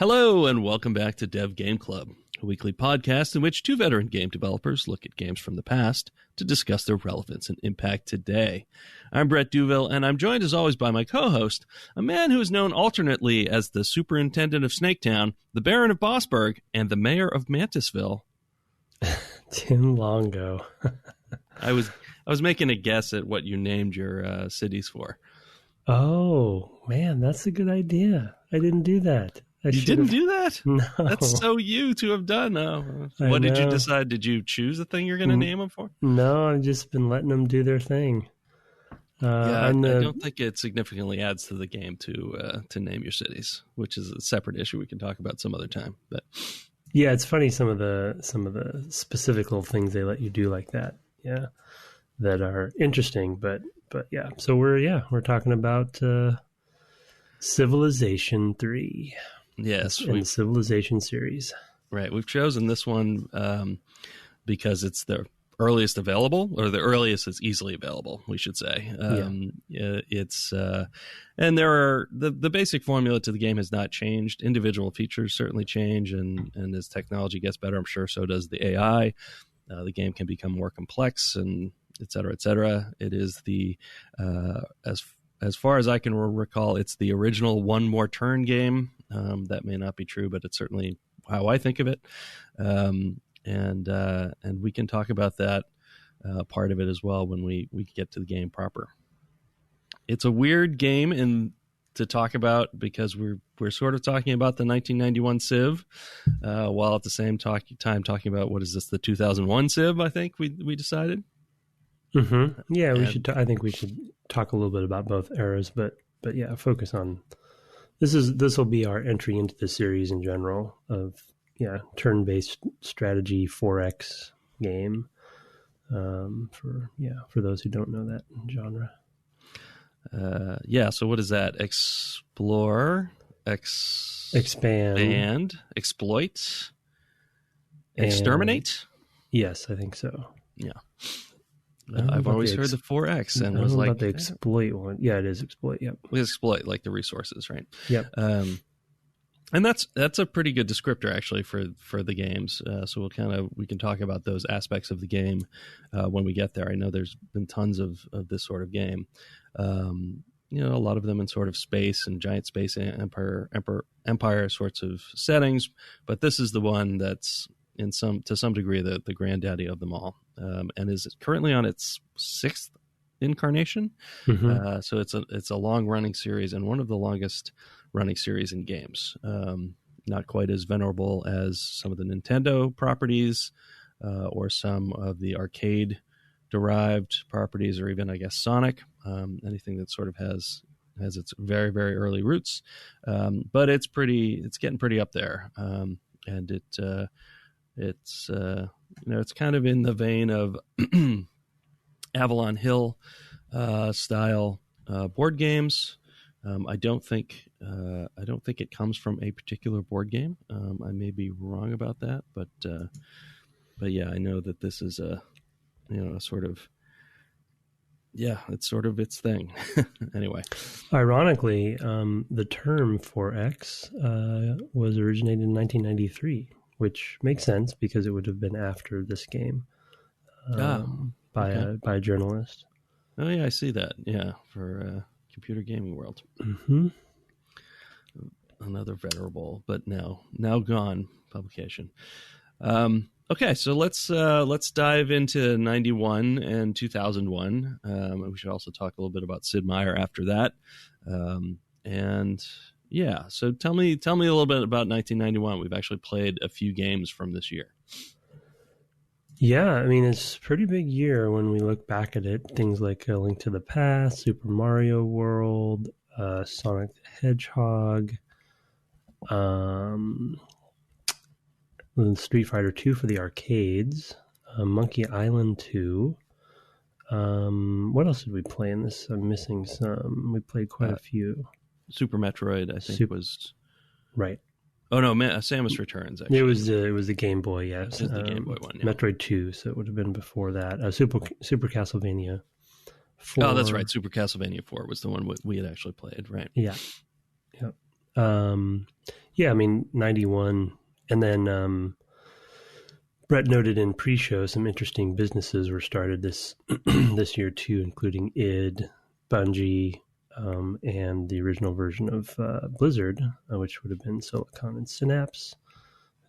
Hello, and welcome back to Dev Game Club, a weekly podcast in which two veteran game developers look at games from the past to discuss their relevance and impact today. I'm Brett Duville, and I'm joined as always by my co-host, a man who is known alternately as the Superintendent of Snaketown, the Baron of Bossburg, and the Mayor of Mantisville. Tim Longo. I was making a guess at what you named your cities for. Oh, man, that's a good idea. I didn't do that. You didn't do that? No. That's so you to have done. What did you decide? Did you choose the thing you're going to name them for? No, I've just been letting them do their thing. I don't think it significantly adds to the game to name your cities, which is a separate issue we can talk about some other time. But yeah, it's funny some of the specific little things they let you do like that. Yeah, that are interesting. But yeah, so we're talking about Civilization 3. Yes, in the Civilization series. Right, we've chosen this one because it's the earliest available, or the earliest it's easily available, we should say. It's and there are the basic formula to the game has not changed. Individual features certainly change, and as technology gets better, I'm sure so does the AI. The game can become more complex, and et cetera, et cetera. It is the as far as I can recall, it's the original one more turn game. That may not be true, but it's certainly how I think of it. And we can talk about that part of it as well when we get to the game proper. It's a weird game to talk about because we're sort of talking about the 1991 Civ, while at the same time talking about, what is this, the 2001 Civ? I think we decided. Mm-hmm. Yeah, we should. I think we should talk a little bit about both eras, but yeah, focus on this will be our entry into the series in general of turn-based strategy 4X game. For those who don't know that genre. So what is that? Explore, expand, exploit, exterminate? Yes, I think so. Yeah. I've always heard the 4X and was like, about the exploit one. Yeah, it is exploit. Yep. We exploit, like the resources, right? Yep. And that's a pretty good descriptor actually for the games. So we can talk about those aspects of the game when we get there. I know there's been tons of this sort of game. A lot of them in sort of space and giant space empire sorts of settings, but this is the one that's to some degree the granddaddy of them all, and is currently on its 6th incarnation. Mm-hmm. So it's a long running series, and one of the longest running series in games. Not quite as venerable as some of the Nintendo properties, or some of the arcade derived properties, or even I guess Sonic. Anything that sort of has its very, very early roots, but it's getting pretty up there, and it's kind of in the vein of Avalon Hill style board games. I don't think it comes from a particular board game. I may be wrong about that, but yeah, I know that this is a sort of, it's sort of its thing. Anyway, ironically, the term 4X was originated in 1993. Which makes sense because it would have been after this game by a journalist. Oh yeah, I see that. Yeah, for Computer Gaming World. Mm-hmm. Another venerable but now gone publication. Okay, so let's dive into 91 and 2001. We should also talk a little bit about Sid Meier after that. Yeah, so tell me a little bit about 1991. We've actually played a few games from this year. Yeah, I mean, it's a pretty big year when we look back at it. Things like A Link to the Past, Super Mario World, Sonic the Hedgehog, Street Fighter 2 for the arcades, Monkey Island 2. What else did we play in this? I'm missing some. We played quite a few. Super Metroid, I think, was right. Oh no, Samus Returns. Actually, it was the Game Boy. Yeah, it was the Game Boy one. Yeah. Metroid 2, so it would have been before that. Super Castlevania 4. Oh, that's right. Super Castlevania 4 was the one we had actually played. Right. Yeah. Yeah, I mean, 91. And then Brett noted in pre-show some interesting businesses were started this this year too, including id, Bungie, and the original version of Blizzard, which would have been Silicon and Synapse,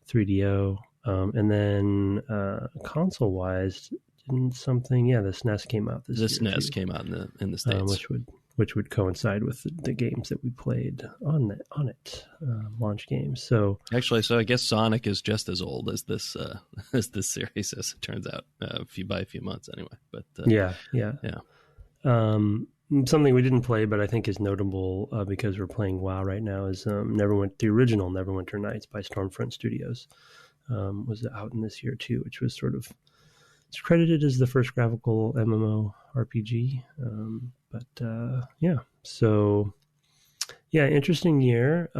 3DO. And then console-wise, didn't something? Yeah, the SNES came out this year. The SNES came out in the States, which would coincide with the games that we played on it, launch games. So actually, I guess Sonic is just as old as this series, as it turns out, by a few months anyway. But yeah. Something we didn't play, but I think is notable because we're playing WoW right now is the original Neverwinter Nights by Stormfront Studios was out in this year too, which was sort of, it's credited as the first graphical MMO RPG. Interesting year.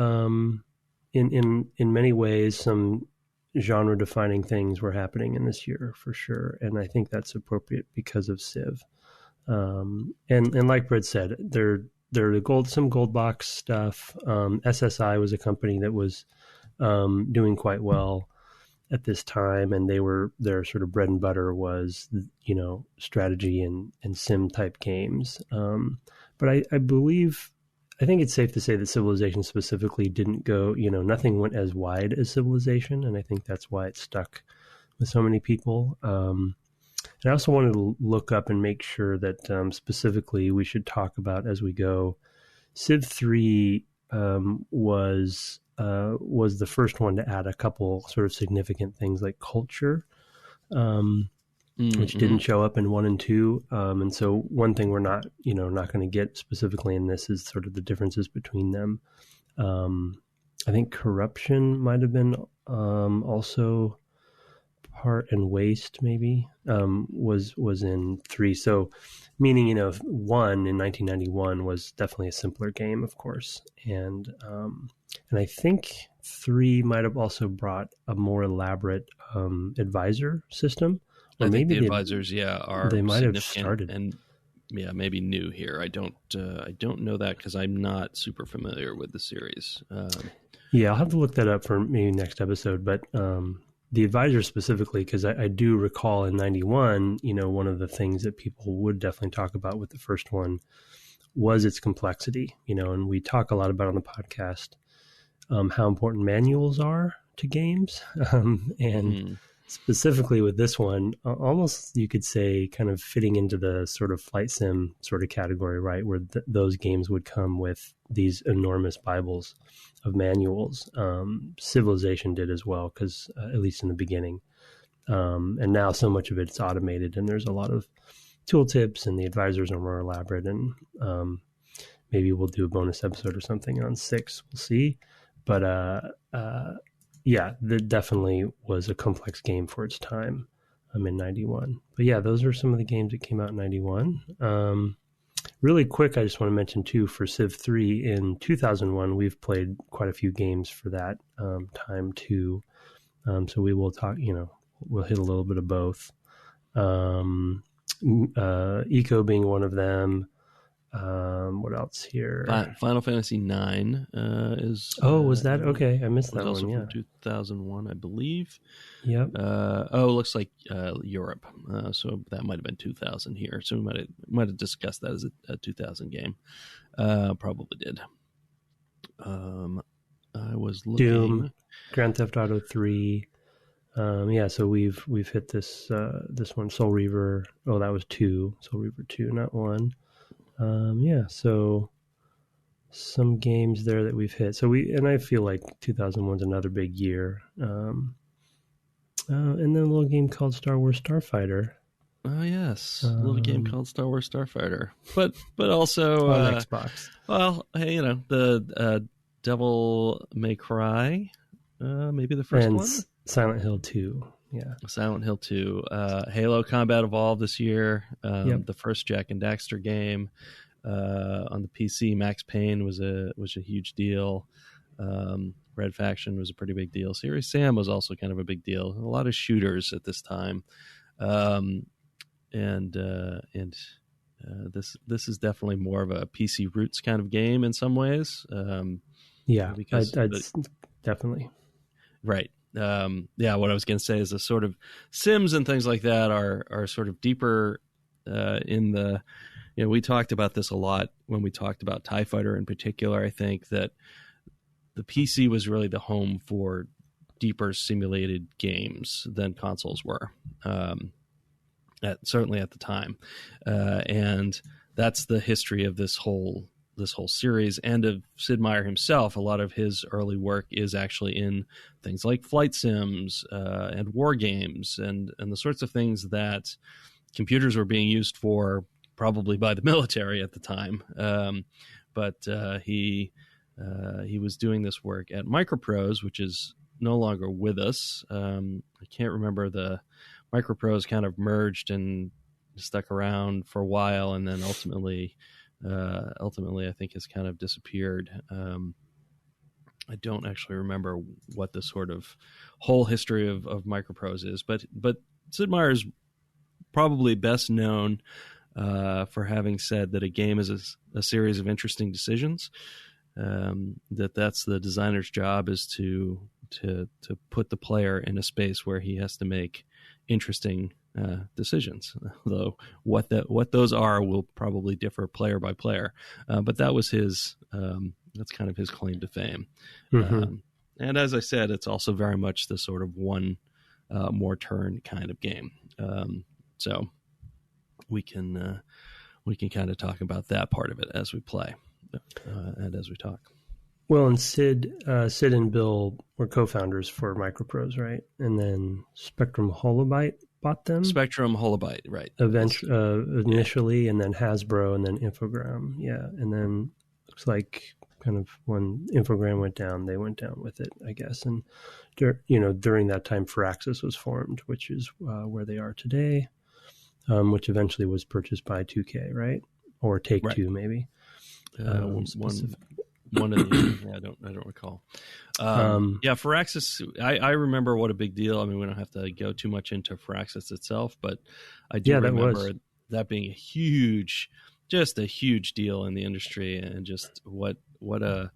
In many ways, some genre defining things were happening in this year for sure, and I think that's appropriate because of Civ. And like Brett said, there are some gold box stuff. SSI was a company that was doing quite well at this time, and their sort of bread and butter was, strategy and sim type games. But I think it's safe to say that Civilization specifically didn't go, nothing went as wide as Civilization, and I think that's why it stuck with so many people. And I also wanted to look up and make sure that specifically we should talk about as we go. Civ 3 was the first one to add a couple sort of significant things like culture, which didn't show up in 1 and 2. And so one thing we're not going to get specifically in this is sort of the differences between them. I think corruption might have been also part, and waste maybe was in 3. So meaning, 1 in 1991 was definitely a simpler game, of course. And I think 3 might have also brought a more elaborate advisor system. Or maybe the advisors, they might have started, and maybe new here. I don't know that because I'm not super familiar with the series. I'll have to look that up for maybe next episode. But the advisor specifically, because I do recall in 91, one of the things that people would definitely talk about with the first one was its complexity. And we talk a lot about on the podcast how important manuals are to games, and specifically with this one, almost you could say kind of fitting into the sort of flight sim sort of category, right? Where those games would come with these enormous Bibles of manuals. Civilization did as well, because at least in the beginning. And now so much of it's automated, and there's a lot of tooltips, and the advisors are more elaborate. And maybe we'll do a bonus episode or something on 6. We'll see. But that definitely was a complex game for its time. In 91. But those are some of the games that came out in 91. Really quick, I just want to mention too, for Civ 3 in 2001, we've played quite a few games for that time too. So we will talk, we'll hit a little bit of both. Eco being one of them. What else here? Final Fantasy 9 is. Was that okay? I missed that one. From 2001, I believe. Yep. Looks like Europe. So that might have been 2000 here. So we might have discussed that as a 2000 game. Probably did. I was looking. Doom, Grand Theft Auto 3. So we've hit this one. Soul Reaver. Oh, that was 2. Soul Reaver 2, not 1. So some games there that we've hit. And I feel like 2001's another big year. And then a little game called Star Wars Starfighter. Oh yes, a little game called Star Wars Starfighter, but also on Xbox. Well, hey, the Devil May Cry, maybe the first one. Silent Hill 2. Yeah, Silent Hill 2. Halo Combat Evolved this year. The first Jack and Daxter game on the PC. Max Payne was a huge deal. Red Faction was a pretty big deal. Serious Sam was also kind of a big deal. A lot of shooters at this time, this is definitely more of a PC roots kind of game in some ways. Yeah, because I'd definitely. Right. What I was going to say is the sort of Sims and things like that are sort of deeper in the, we talked about this a lot when we talked about TIE Fighter in particular. I think that the PC was really the home for deeper simulated games than consoles were, certainly at the time. And that's the history of this whole series, and of Sid Meier himself. A lot of his early work is actually in things like flight sims and war games and the sorts of things that computers were being used for, probably by the military at the time. But he was doing this work at Microprose, which is no longer with us. I can't remember, the Microprose kind of merged and stuck around for a while, and then ultimately I think has kind of disappeared. I don't actually remember what the sort of whole history of Microprose is, but Sid Meier is probably best known for having said that a game is a series of interesting decisions. That's the designer's job, is to put the player in a space where he has to make interesting decisions. Though what those are will probably differ player by player. But that was his. That's kind of his claim to fame. Mm-hmm. And as I said, it's also very much the sort of one more turn kind of game. So we can kind of talk about that part of it as we play and as we talk. Well, and Sid and Bill were co-founders for Microprose, right? And then Spectrum Holobyte bought them. Spectrum Holobyte, right? Initially, and then Hasbro, and then Infogram, yeah. And then looks like kind of when Infogram went down, they went down with it, I guess. And during that time, Firaxis was formed, which is where they are today, which eventually was purchased by 2K, right? Or Take-Two, maybe. One of the I don't recall. Firaxis, I remember what a big deal. I mean, we don't have to go too much into Firaxis itself, but I do remember that being a huge deal in the industry, and just what an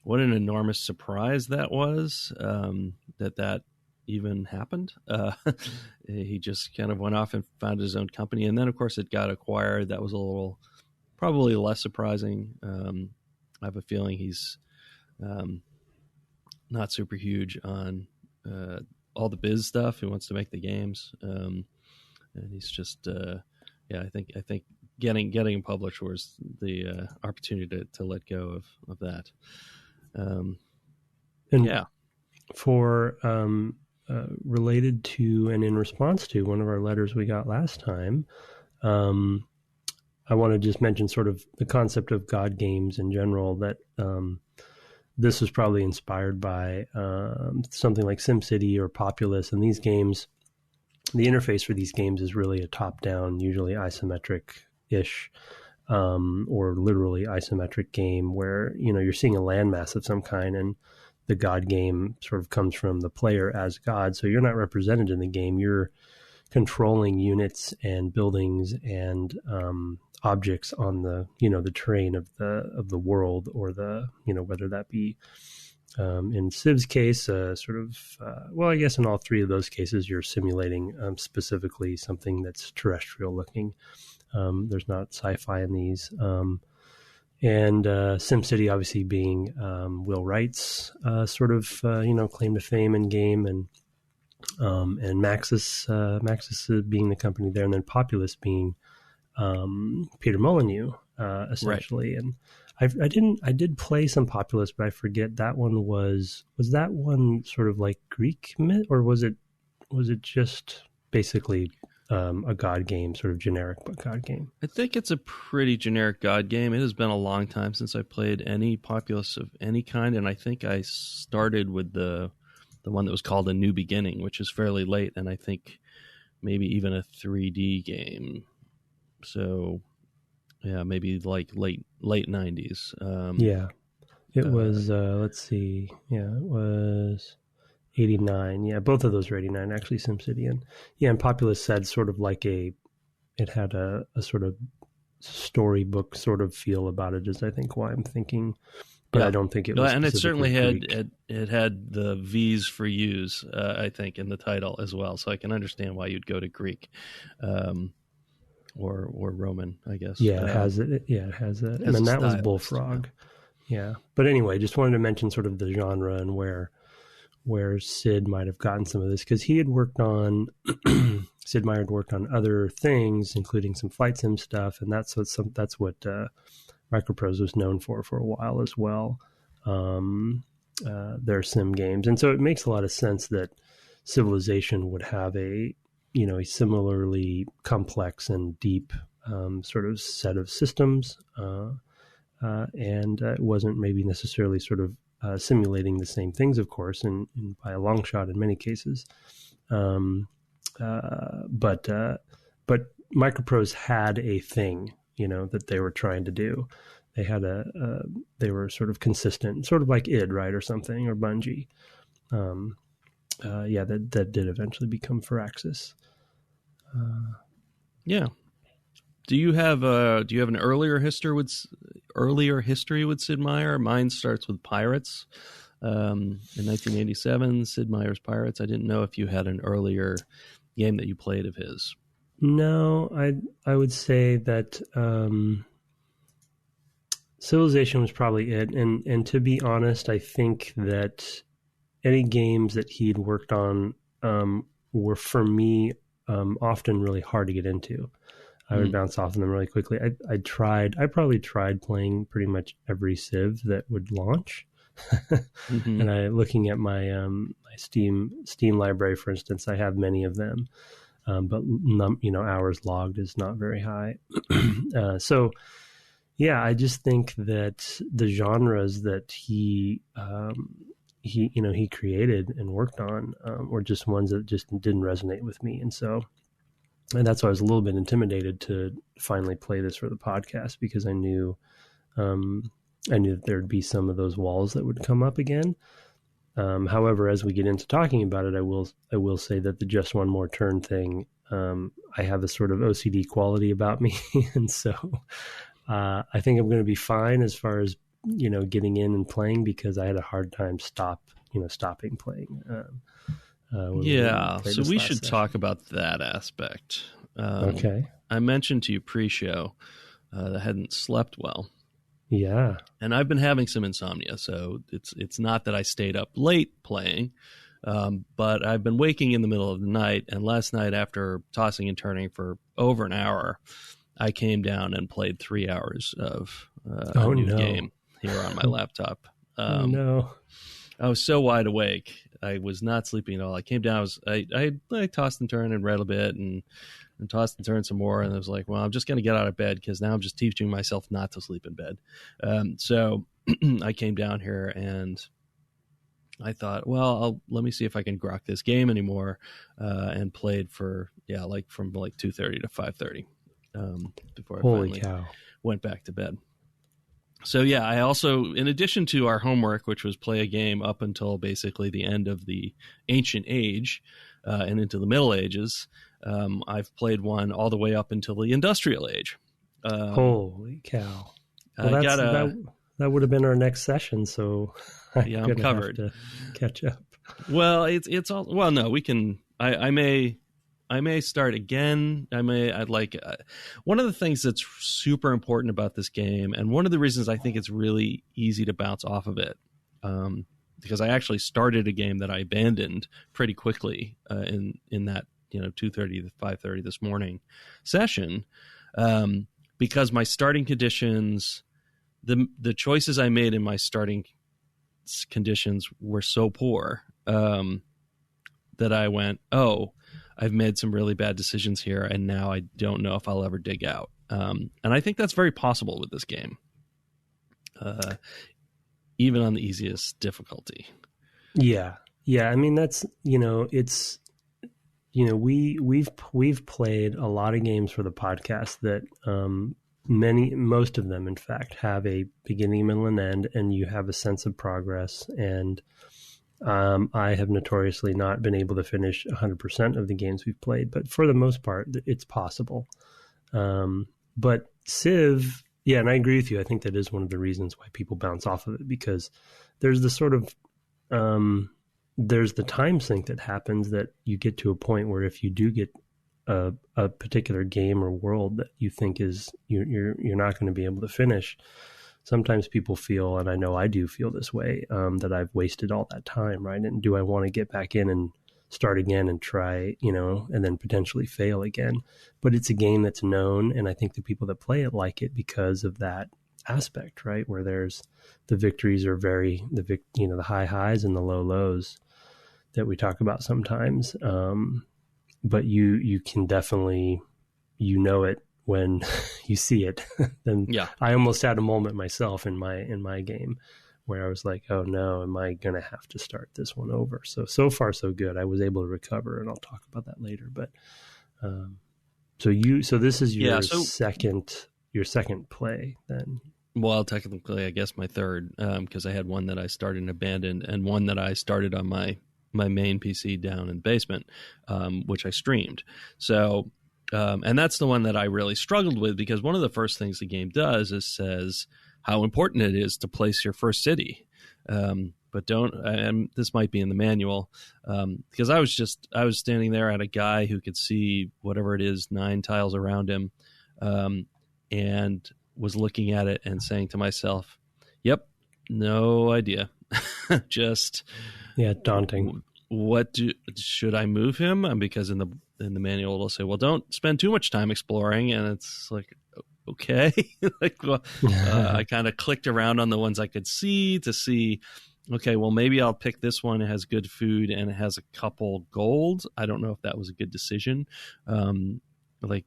enormous surprise that was, that even happened. He just kind of went off and founded his own company, and then of course it got acquired. That was a little probably less surprising. I have a feeling he's not super huge on all the biz stuff. He wants to make the games, and he's just I think getting published was the opportunity to let go of that. For related to and in response to one of our letters we got last time, I want to just mention sort of the concept of God games in general, that this was probably inspired by something like SimCity or Populous. And these games, the interface for these games is really a top-down, usually isometric-ish, or literally isometric game where, you're seeing a landmass of some kind, and the God game sort of comes from the player as God. So you're not represented in the game. You're controlling units and buildings and objects on the the terrain of the world, or the whether that be in Civ's case sort of I guess in all three of those cases you're simulating specifically something that's terrestrial looking. There's not sci-fi in these, and SimCity obviously being Will Wright's sort of claim to fame in game, and Maxis being the company there, and then Populous being Peter Molyneux, essentially. Right. And I did play some Populous, but I forget that one was that one sort of like Greek myth, or was it just basically a God game, sort of generic but God game? I think it's a pretty generic God game. It has been a long time since I played any Populous of any kind, and I think I started with the one that was called A New Beginning, which is fairly late, and I think maybe even a 3D game. So, yeah, maybe like late 90s. It was, let's see. Yeah, it was 89. Yeah, both of those were 89, actually, SimCity. And Populous said sort of like it had a sort of storybook sort of feel about it, is I think why I'm thinking but I don't think it was. And it certainly Greek. had the V's for U's, I think, in the title as well. So I can understand why you'd go to Greek, or Roman, I guess. Yeah, it has it. Yeah, it has it. And then that was Bullfrog. Yeah, but anyway, just wanted to mention sort of the genre and where Sid might have gotten some of this, because he had worked on Sid Meier had worked on other things, including some flight sim stuff, and that's what Microprose was known for a while as well. Their sim games, and so it makes a lot of sense that Civilization would have a similarly complex and deep sort of set of systems, and it wasn't maybe necessarily sort of simulating the same things, of course, and by a long shot in many cases. But Microprose had a thing, that they were trying to do. They had they were sort of consistent, sort of like id, right, or something, or Bungie. That did eventually become Firaxis. Yeah. Do you have an earlier history with Sid Meier? Mine starts with Pirates. In 1987, Sid Meier's Pirates. I didn't know if you had an earlier game that you played of his. No, I would say that Civilization was probably it. And to be honest, I think that any games that he'd worked on were, for me, often really hard to get into. I would bounce off of them really quickly. I probably tried playing pretty much every civ that would launch. Mm-hmm. And looking at my my Steam library, for instance, I have many of them, but hours logged is not very high. So yeah, I just think that the genres that he created and worked on were just ones that just didn't resonate with me, and that's why I was a little bit intimidated to finally play this for the podcast, because I knew that there'd be some of those walls that would come up again. However, as we get into talking about it, I will say that the just one more turn thing, I have a sort of OCD quality about me, and so I think I'm going to be fine as far as getting in and playing, because I had a hard time stopping playing. So we should talk about that aspect. Okay. I mentioned to you pre-show that I hadn't slept well. Yeah. And I've been having some insomnia, so it's not that I stayed up late playing, but I've been waking in the middle of the night, and last night, after tossing and turning for over an hour, I came down and played 3 hours of a new game here on my laptop. No. I was so wide awake. I was not sleeping at all. I came down. I tossed and turned and read a bit and tossed and turned some more. And I was like, well, I'm just going to get out of bed, because now I'm just teaching myself not to sleep in bed. So I came down here and I thought, well, let me see if I can grok this game anymore, and played for, from 2:30 to 5:30 before I finally went back to bed. So yeah, I also, in addition to our homework, which was play a game up until basically the end of the Ancient Age and into the Middle Ages, I've played one all the way up until the Industrial Age. Holy cow! Well, that would have been our next session, so I'm covered. Have to catch up. Well, it's all. Well, no, we can. I may start again. One of the things that's super important about this game, and one of the reasons I think it's really easy to bounce off of it, because I actually started a game that I abandoned pretty quickly in that 2:30 to 5:30 this morning session, because my starting conditions, the choices I made in my starting conditions were so poor that I went, I've made some really bad decisions here, and now I don't know if I'll ever dig out. And I think that's very possible with this game, even on the easiest difficulty. Yeah. I mean, that's it's we've played a lot of games for the podcast that most of them, in fact, have a beginning, middle, and end, and you have a sense of progress. And I have notoriously not been able to finish 100% of the games we've played, but for the most part, it's possible. But Civ Yeah, and I agree with you. I think that is one of the reasons why people bounce off of it, because there's the sort of there's the time sink that happens, that you get to a point where if you do get a particular game or world that you think is you're not going to be able to finish, sometimes people feel, and I know I do feel this way, that I've wasted all that time, right? And do I want to get back in and start again and try, and then potentially fail again? But it's a game that's known, and I think the people that play it like it because of that aspect, right? Where there's the victories are the high highs and the low lows that we talk about sometimes. But you can definitely, it when you see it. Then Yeah. I almost had a moment myself in my game where I was like, oh no, am I going to have to start this one over? So far so good. I was able to recover, and I'll talk about that later. But so this is your second play then. Well, technically, I guess my third, because I had one that I started and abandoned, and one that I started on my main PC down in the basement, which I streamed. So, and that's the one that I really struggled with, because one of the first things the game does is says how important it is to place your first city. But don't, and this might be in the manual, because I was standing there at a guy who could see whatever it is, 9 tiles around him, and was looking at it and saying to myself, yep, no idea. Just, yeah, daunting. Should I move him? Because in the manual it'll say, well, don't spend too much time exploring, and it's like, okay. I kind of clicked around on the ones I could see to see, okay, well, maybe I'll pick this one. It has good food and it has a couple gold. I don't know if that was a good decision. Do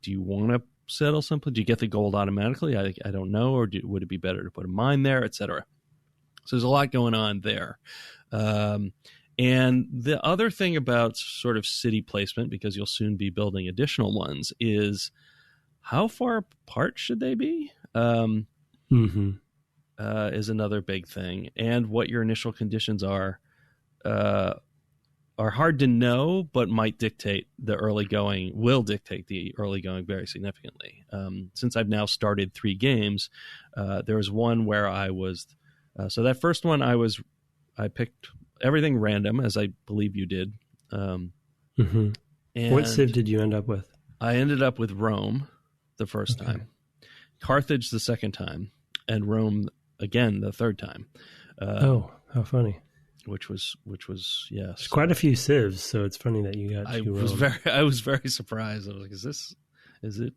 you want to settle something? Do you get the gold automatically? I don't know. Or would it be better to put a mine there, etc.? So there's a lot going on there. And the other thing about sort of city placement, because you'll soon be building additional ones, is how far apart should they be? Is another big thing. And what your initial conditions are hard to know, but will dictate the early going very significantly. Since I've now started 3 games, there was one where I was, so that first one I picked everything random, as I believe you did. And what civ did you end up with? I ended up with Rome the first time, Carthage the second time, and Rome again the third time. How funny! Which was yes. There's quite a few civs, so it's funny that you got. I was very surprised. I was like,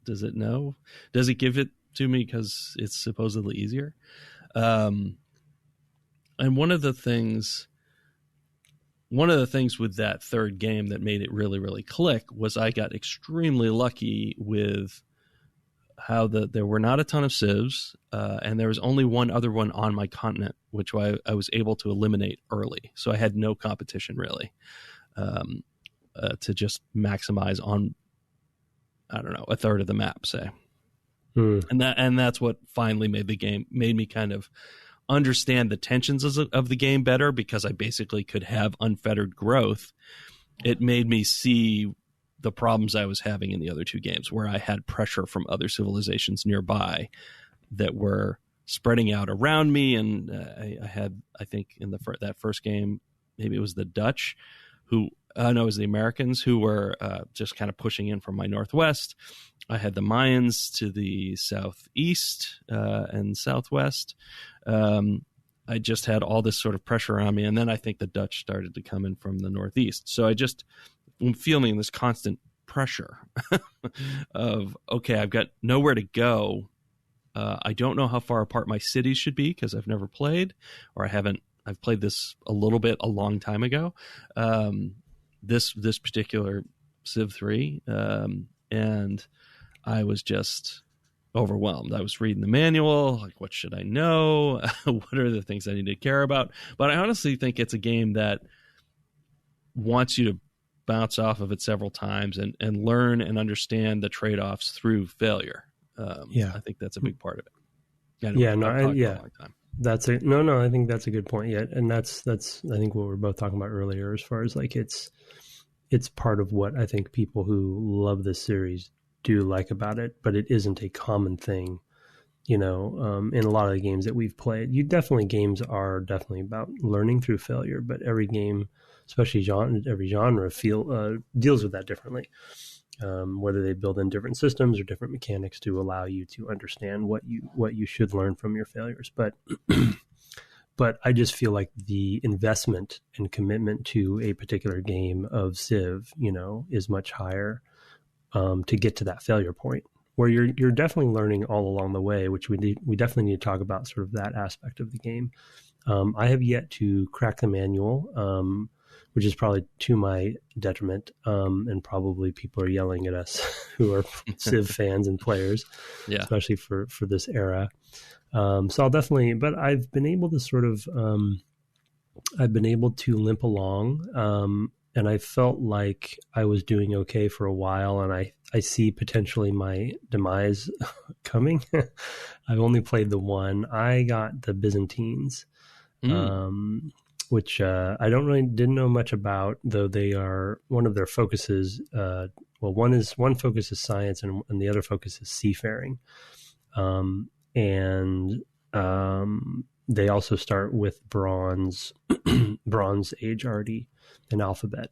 does it know? Does it give it to me because it's supposedly easier? And one of the things with that third game that made it really, really click was I got extremely lucky with how there were not a ton of civs, and there was only one other one on my continent, which I was able to eliminate early. So I had no competition really to just maximize on, I don't know, a third of the map, say. And that's what finally made me kind of understand the tensions of the game better, because I basically could have unfettered growth. It made me see the problems I was having in the other 2 games, where I had pressure from other civilizations nearby that were spreading out around me. And I think in that first game, maybe it was the Dutch it was the Americans who were just kind of pushing in from my northwest. I had the Mayans to the southeast and southwest. I just had all this sort of pressure on me. And then I think the Dutch started to come in from the northeast. So I'm feeling this constant pressure of, okay, I've got nowhere to go. I don't know how far apart my cities should be because I've never played, or I've played this a little bit a long time ago. This particular Civ 3, and I was just overwhelmed. I was reading the manual, like, what should I know? What are the things I need to care about? But I honestly think it's a game that wants you to bounce off of it several times and learn and understand the trade-offs through failure. I think that's a big part of it. I think that's a good point. Yeah, and that's I think what we were both talking about earlier, as far as like it's part of what I think people who love this series do like about it, but it isn't a common thing in a lot of the games that we've played. Games are definitely about learning through failure, but every game, especially every genre, deals with that differently. Whether they build in different systems or different mechanics to allow you to understand what you should learn from your failures. But but I just feel like the investment and commitment to a particular game of Civ, is much higher to get to that failure point, where you're definitely learning all along the way, which we definitely need to talk about sort of that aspect of the game. I have yet to crack the manual, which is probably to my detriment, and probably people are yelling at us who are Civ fans and players, especially for this era. So I'll definitely, but I've been able to sort of, limp along, and I felt like I was doing okay for a while, and I see potentially my demise coming. I've only played the one. I got the Byzantines, which I didn't know much about, though they are, one of their focuses, one focus is science and the other focus is seafaring. They also start with Bronze Age already, an alphabet.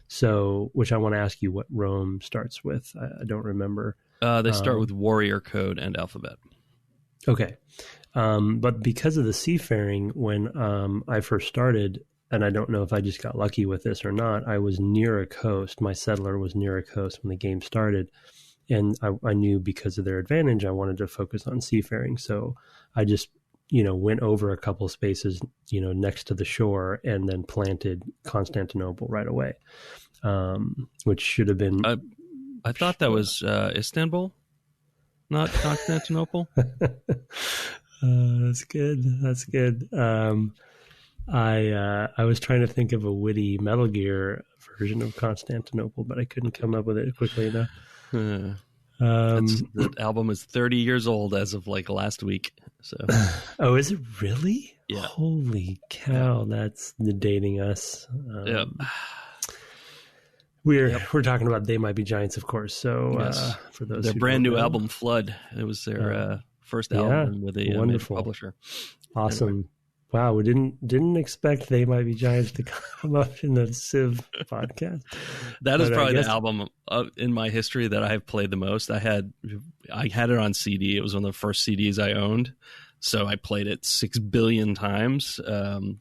So, which I want to ask you what Rome starts with. I don't remember. They start with warrior code and alphabet. Okay. But because of the seafaring, when I first started, and I don't know if I just got lucky with this or not, I was near a coast. My settler was near a coast when the game started. And I knew because of their advantage, I wanted to focus on seafaring. So I just, went over a couple of spaces, next to the shore and then planted Constantinople right away, which should have been... I thought that was Istanbul, not Constantinople. That's good. That's good. I was trying to think of a witty Metal Gear version of Constantinople, but I couldn't come up with it quickly enough. The album is 30 years old as of like last week. So, oh, is it really? Yeah. Holy cow! That's dating us. Yeah. We're talking about They Might Be Giants, of course. So yes. For those their brand new album, Flood. It was their first album with a wonderful publisher. Awesome. Anyway. Wow, we didn't expect They Might Be Giants to come up in the Civ podcast. That is probably the album in my history that I have played the most. I had it on CD. It was one of the first CDs I owned, so I played it 6 billion times. Me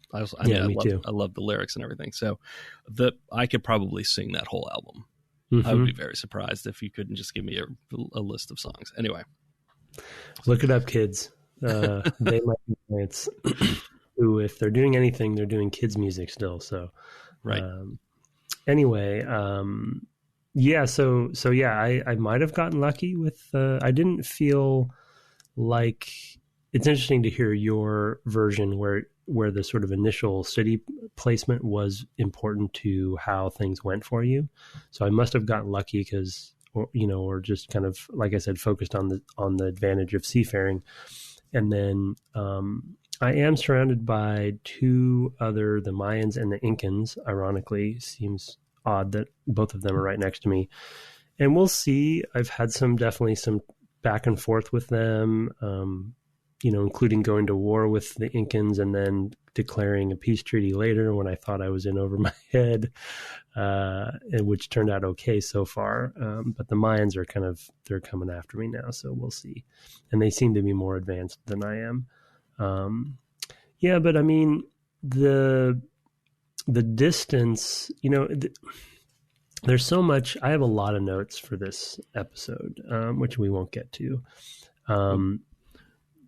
too. I love the lyrics and everything. So I could probably sing that whole album. Mm-hmm. I would be very surprised if you couldn't just give me a list of songs. Anyway, look it up, kids. They Might Be Giants. Who, if they're doing anything, they're doing kids' music still. So, right. Anyway, yeah. So yeah, I might have gotten lucky with. I didn't feel like it's interesting to hear your version where the sort of initial city placement was important to how things went for you. So I must have gotten lucky because, or just kind of, like I said, focused on the advantage of seafaring, and then. I am surrounded by two other, the Mayans and the Incans. Ironically, seems odd that both of them are right next to me. And we'll see. I've had definitely some back and forth with them, including going to war with the Incans and then declaring a peace treaty later when I thought I was in over my head, which turned out okay so far. But the Mayans they're coming after me now, so we'll see. And they seem to be more advanced than I am. But I mean, the distance, there's so much. I have a lot of notes for this episode, which we won't get to.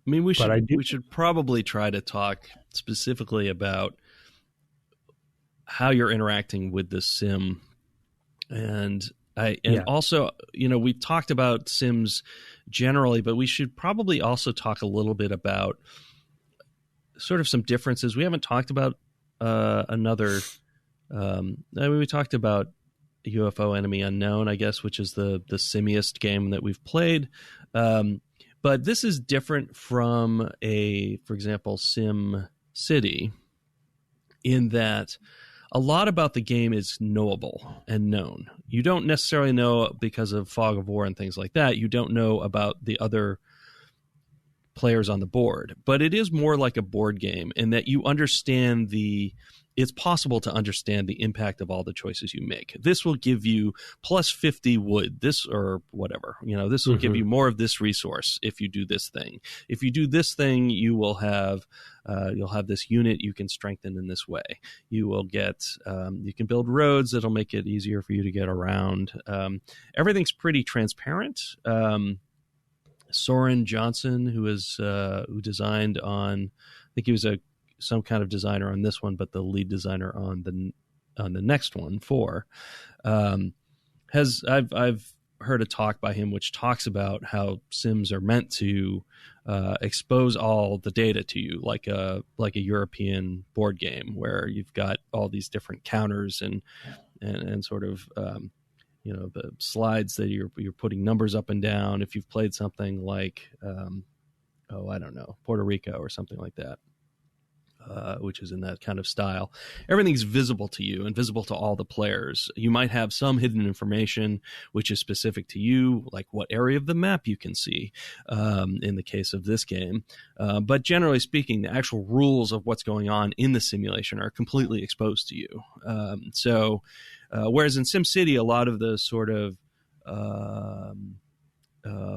We should probably try to talk specifically about how you're interacting with the sim. Also, we talked about sims generally, but we should probably also talk a little bit about sort of some differences. We haven't talked about we talked about UFO Enemy Unknown, I guess, which is the simiest game that we've played. But this is different from for example, Sim City, in that a lot about the game is knowable and known. You don't necessarily know because of fog of war and things like that. You don't know about the other players on the board. But it is more like a board game in that you understand it's possible to understand the impact of all the choices you make. This will give you plus 50 wood, this or whatever. This will give you more of this resource if you do this thing. If you do this thing, you will have you'll have this unit you can strengthen in this way. You will get you can build roads that'll make it easier for you to get around. Everything's pretty transparent. Soren Johnson, who designed on, I think he was some kind of designer on this one, but the lead designer on the next one, 4, I've heard a talk by him which talks about how Sims are meant to expose all the data to you, like a European board game where you've got all these different counters and sort of the slides that you're putting numbers up and down. If you've played something like I don't know, Puerto Rico or something like that, which is in that kind of style, everything's visible to you and visible to all the players. You might have some hidden information which is specific to you, like what area of the map you can see in the case of this game. But generally speaking, the actual rules of what's going on in the simulation are completely exposed to you. Whereas in SimCity, a lot of the sort of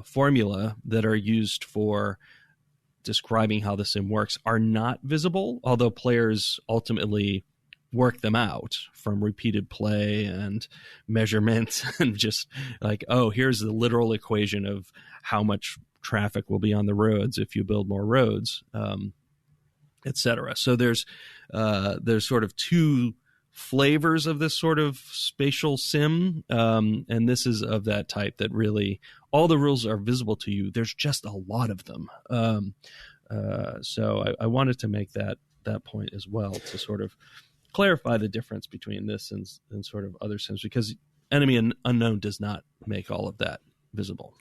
formula that are used for describing how the sim works are not visible, although players ultimately work them out from repeated play and measurement and just like, oh, here's the literal equation of how much traffic will be on the roads if you build more roads, etc. So there's sort of 2 flavors of this sort of spatial sim, and this is of that type that really all the rules are visible to you. There's just a lot of them. So I wanted to make that point as well, to sort of clarify the difference between this and sort of other sims, because Enemy Unknown does not make all of that visible.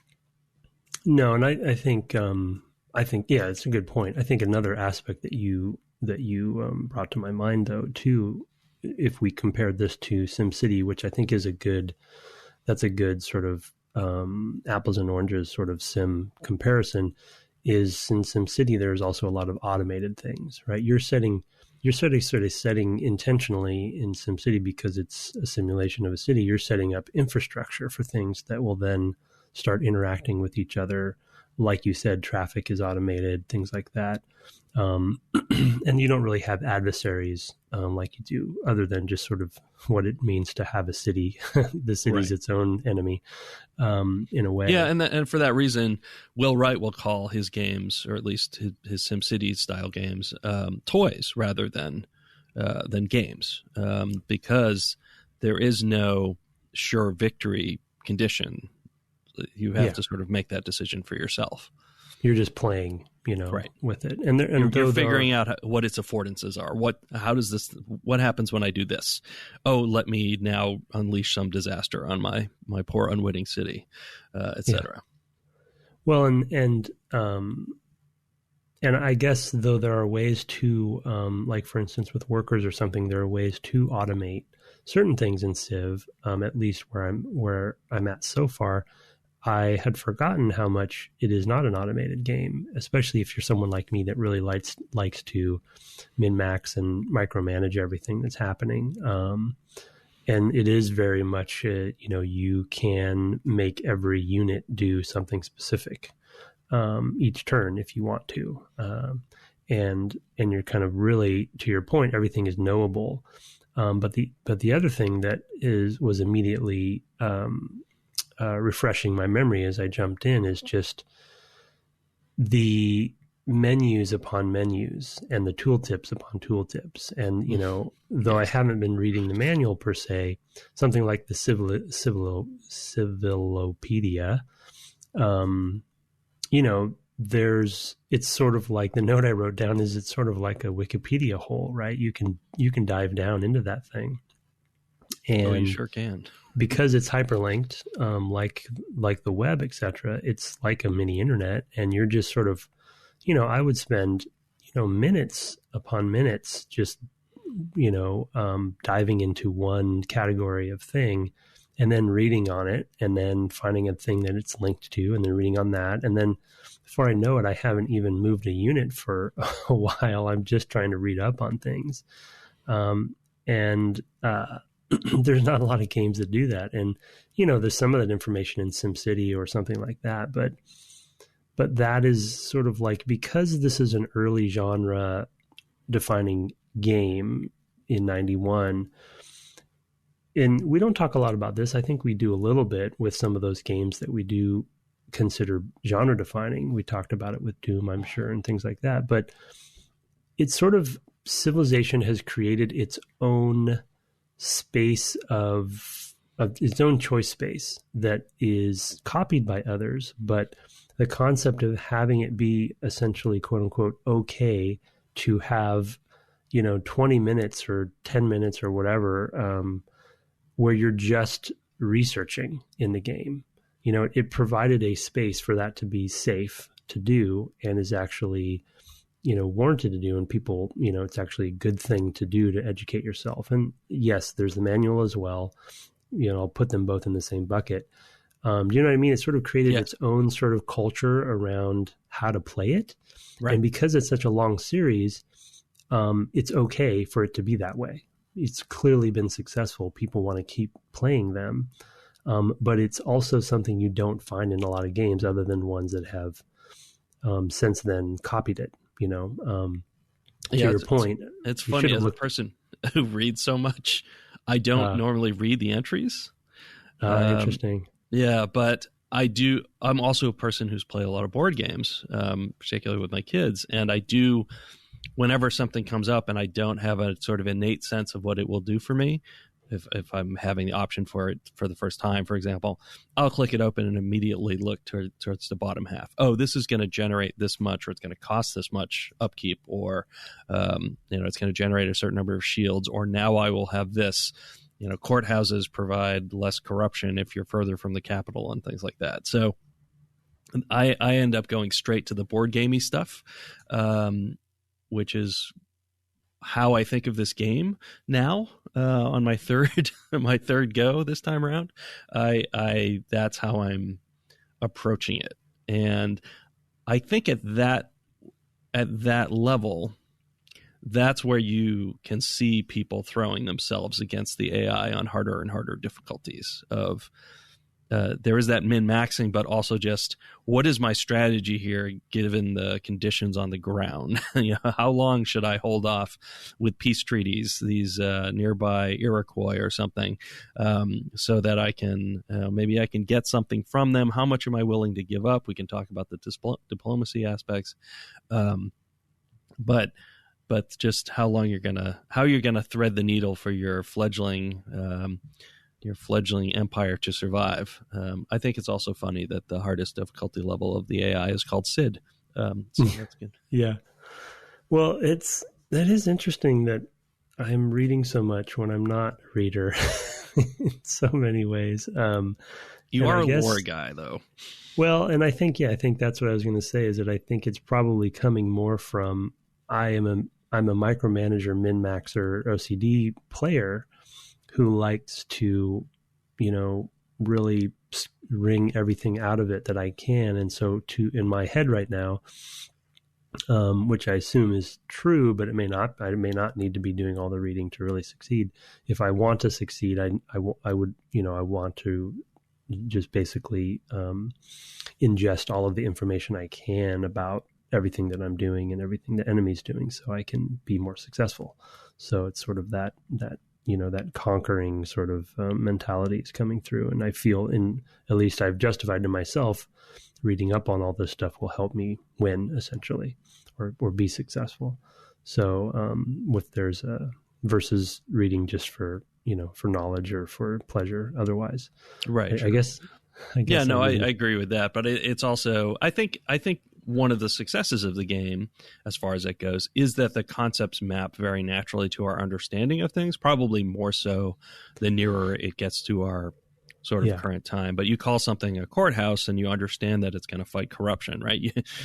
No, and I think yeah, it's a good point. I think another aspect that you brought to my mind, though, too, if we compared this to SimCity, which I think is a good sort of apples and oranges sort of sim comparison, is in SimCity there's also a lot of automated things, right? You're sort of setting intentionally in SimCity, because it's a simulation of a city. You're setting up infrastructure for things that will then start interacting with each other. Like you said, traffic is automated, things like that. And you don't really have adversaries like you do, other than just sort of what it means to have a city. The city's its own enemy, in a way. Yeah, and for that reason, Will Wright will call his games, or at least his SimCity style games, toys rather than games, because there is no sure victory condition. You have to sort of make that decision for yourself. You're just playing, with it, and you're figuring out what its affordances are. What happens when I do this? Oh, let me now unleash some disaster on my poor unwitting city, etc. Well, and I guess, though, there are ways to, like for instance with workers or something, there are ways to automate certain things in Civ. At least where I'm at so far, I had forgotten how much it is not an automated game, especially if you're someone like me that really likes to min-max and micromanage everything that's happening. And it is very much, you can make every unit do something specific each turn if you want to. And you're kind of really, to your point, everything is knowable. But the other thing that was immediately refreshing my memory as I jumped in is just the menus upon menus and the tooltips upon tooltips. And, though I haven't been reading the manual per se, something like the Civilopedia, it's sort of like, the note I wrote down is, it's sort of like a Wikipedia hole, right? You can dive down into that thing. And you sure can. Because it's hyperlinked, like the web, etc., it's like a mini internet, and you're just sort of, I would spend, minutes upon minutes just, diving into one category of thing and then reading on it, and then finding a thing that it's linked to, and then reading on that. And then before I know it, I haven't even moved a unit for a while. I'm just trying to read up on things. And there's not a lot of games that do that. And, there's some of that information in SimCity or something like that. But that is sort of like, because this is an early genre defining game in 91, and we don't talk a lot about this. I think we do a little bit with some of those games that we do consider genre defining. We talked about it with Doom, I'm sure, and things like that. But it's sort of, Civilization has created its own space of its own choice space that is copied by others. But the concept of having it be essentially, quote unquote, okay to have, 20 minutes or 10 minutes or whatever, where you're just researching in the game. It provided a space for that to be safe to do, and is actually, warranted to do. And people, it's actually a good thing to do to educate yourself. And yes, there's the manual as well. I'll put them both in the same bucket. Do you know what I mean? It sort of created its own sort of culture around how to play it. Right. And because it's such a long series, it's okay for it to be that way. It's clearly been successful. People want to keep playing them. But it's also something you don't find in a lot of games, other than ones that have since then copied it, to your point. It's funny, as a person who reads so much, I don't normally read the entries. Interesting. Yeah, but I do. I'm also a person who's played a lot of board games, particularly with my kids. And I do, whenever something comes up and I don't have a sort of innate sense of what it will do for me, if I'm having the option for it for the first time, for example, I'll click it open and immediately look towards the bottom half. Oh, this is going to generate this much, or it's going to cost this much upkeep, or it's going to generate a certain number of shields, or now I will have this. Courthouses provide less corruption if you're further from the capital and things like that. So I end up going straight to the board gamey stuff, which is how I think of this game now. On my third go this time around, that's how I'm approaching it. And I think at that level, that's where you can see people throwing themselves against the AI on harder and harder difficulties of, there is that min-maxing, but also just, what is my strategy here given the conditions on the ground? How long should I hold off with peace treaties, these nearby Iroquois or something, so that I can, maybe I can get something from them? How much am I willing to give up? We can talk about the diplomacy aspects, but just how you're gonna thread the needle for your fledgling empire to survive. I think it's also funny that the hardest difficulty level of the AI is called Sid. So that's good. Yeah. Well, that is interesting that I'm reading so much when I'm not a reader in so many ways. You are a lore guy, though. Well, and I think that's what I was going to say, is that I think it's probably coming more from, I'm a micromanager, min-maxer, OCD player who likes to, really wring everything out of it that I can. And so in my head right now, which I assume is true, but I may not need to be doing all the reading to really succeed. If I want to succeed, I want to just basically ingest all of the information I can about everything that I'm doing and everything the enemy's doing, so I can be more successful. So it's sort of that conquering sort of mentality is coming through. And I feel, at least I've justified to myself, reading up on all this stuff will help me win, essentially, or be successful. So there's versus reading just for knowledge or for pleasure otherwise. Right. I guess. Yeah, no, I agree with that. But it's also, I think one of the successes of the game, as far as it goes, is that the concepts map very naturally to our understanding of things, probably more so the nearer it gets to our sort of current time. But you call something a courthouse and you understand that it's going to fight corruption, right?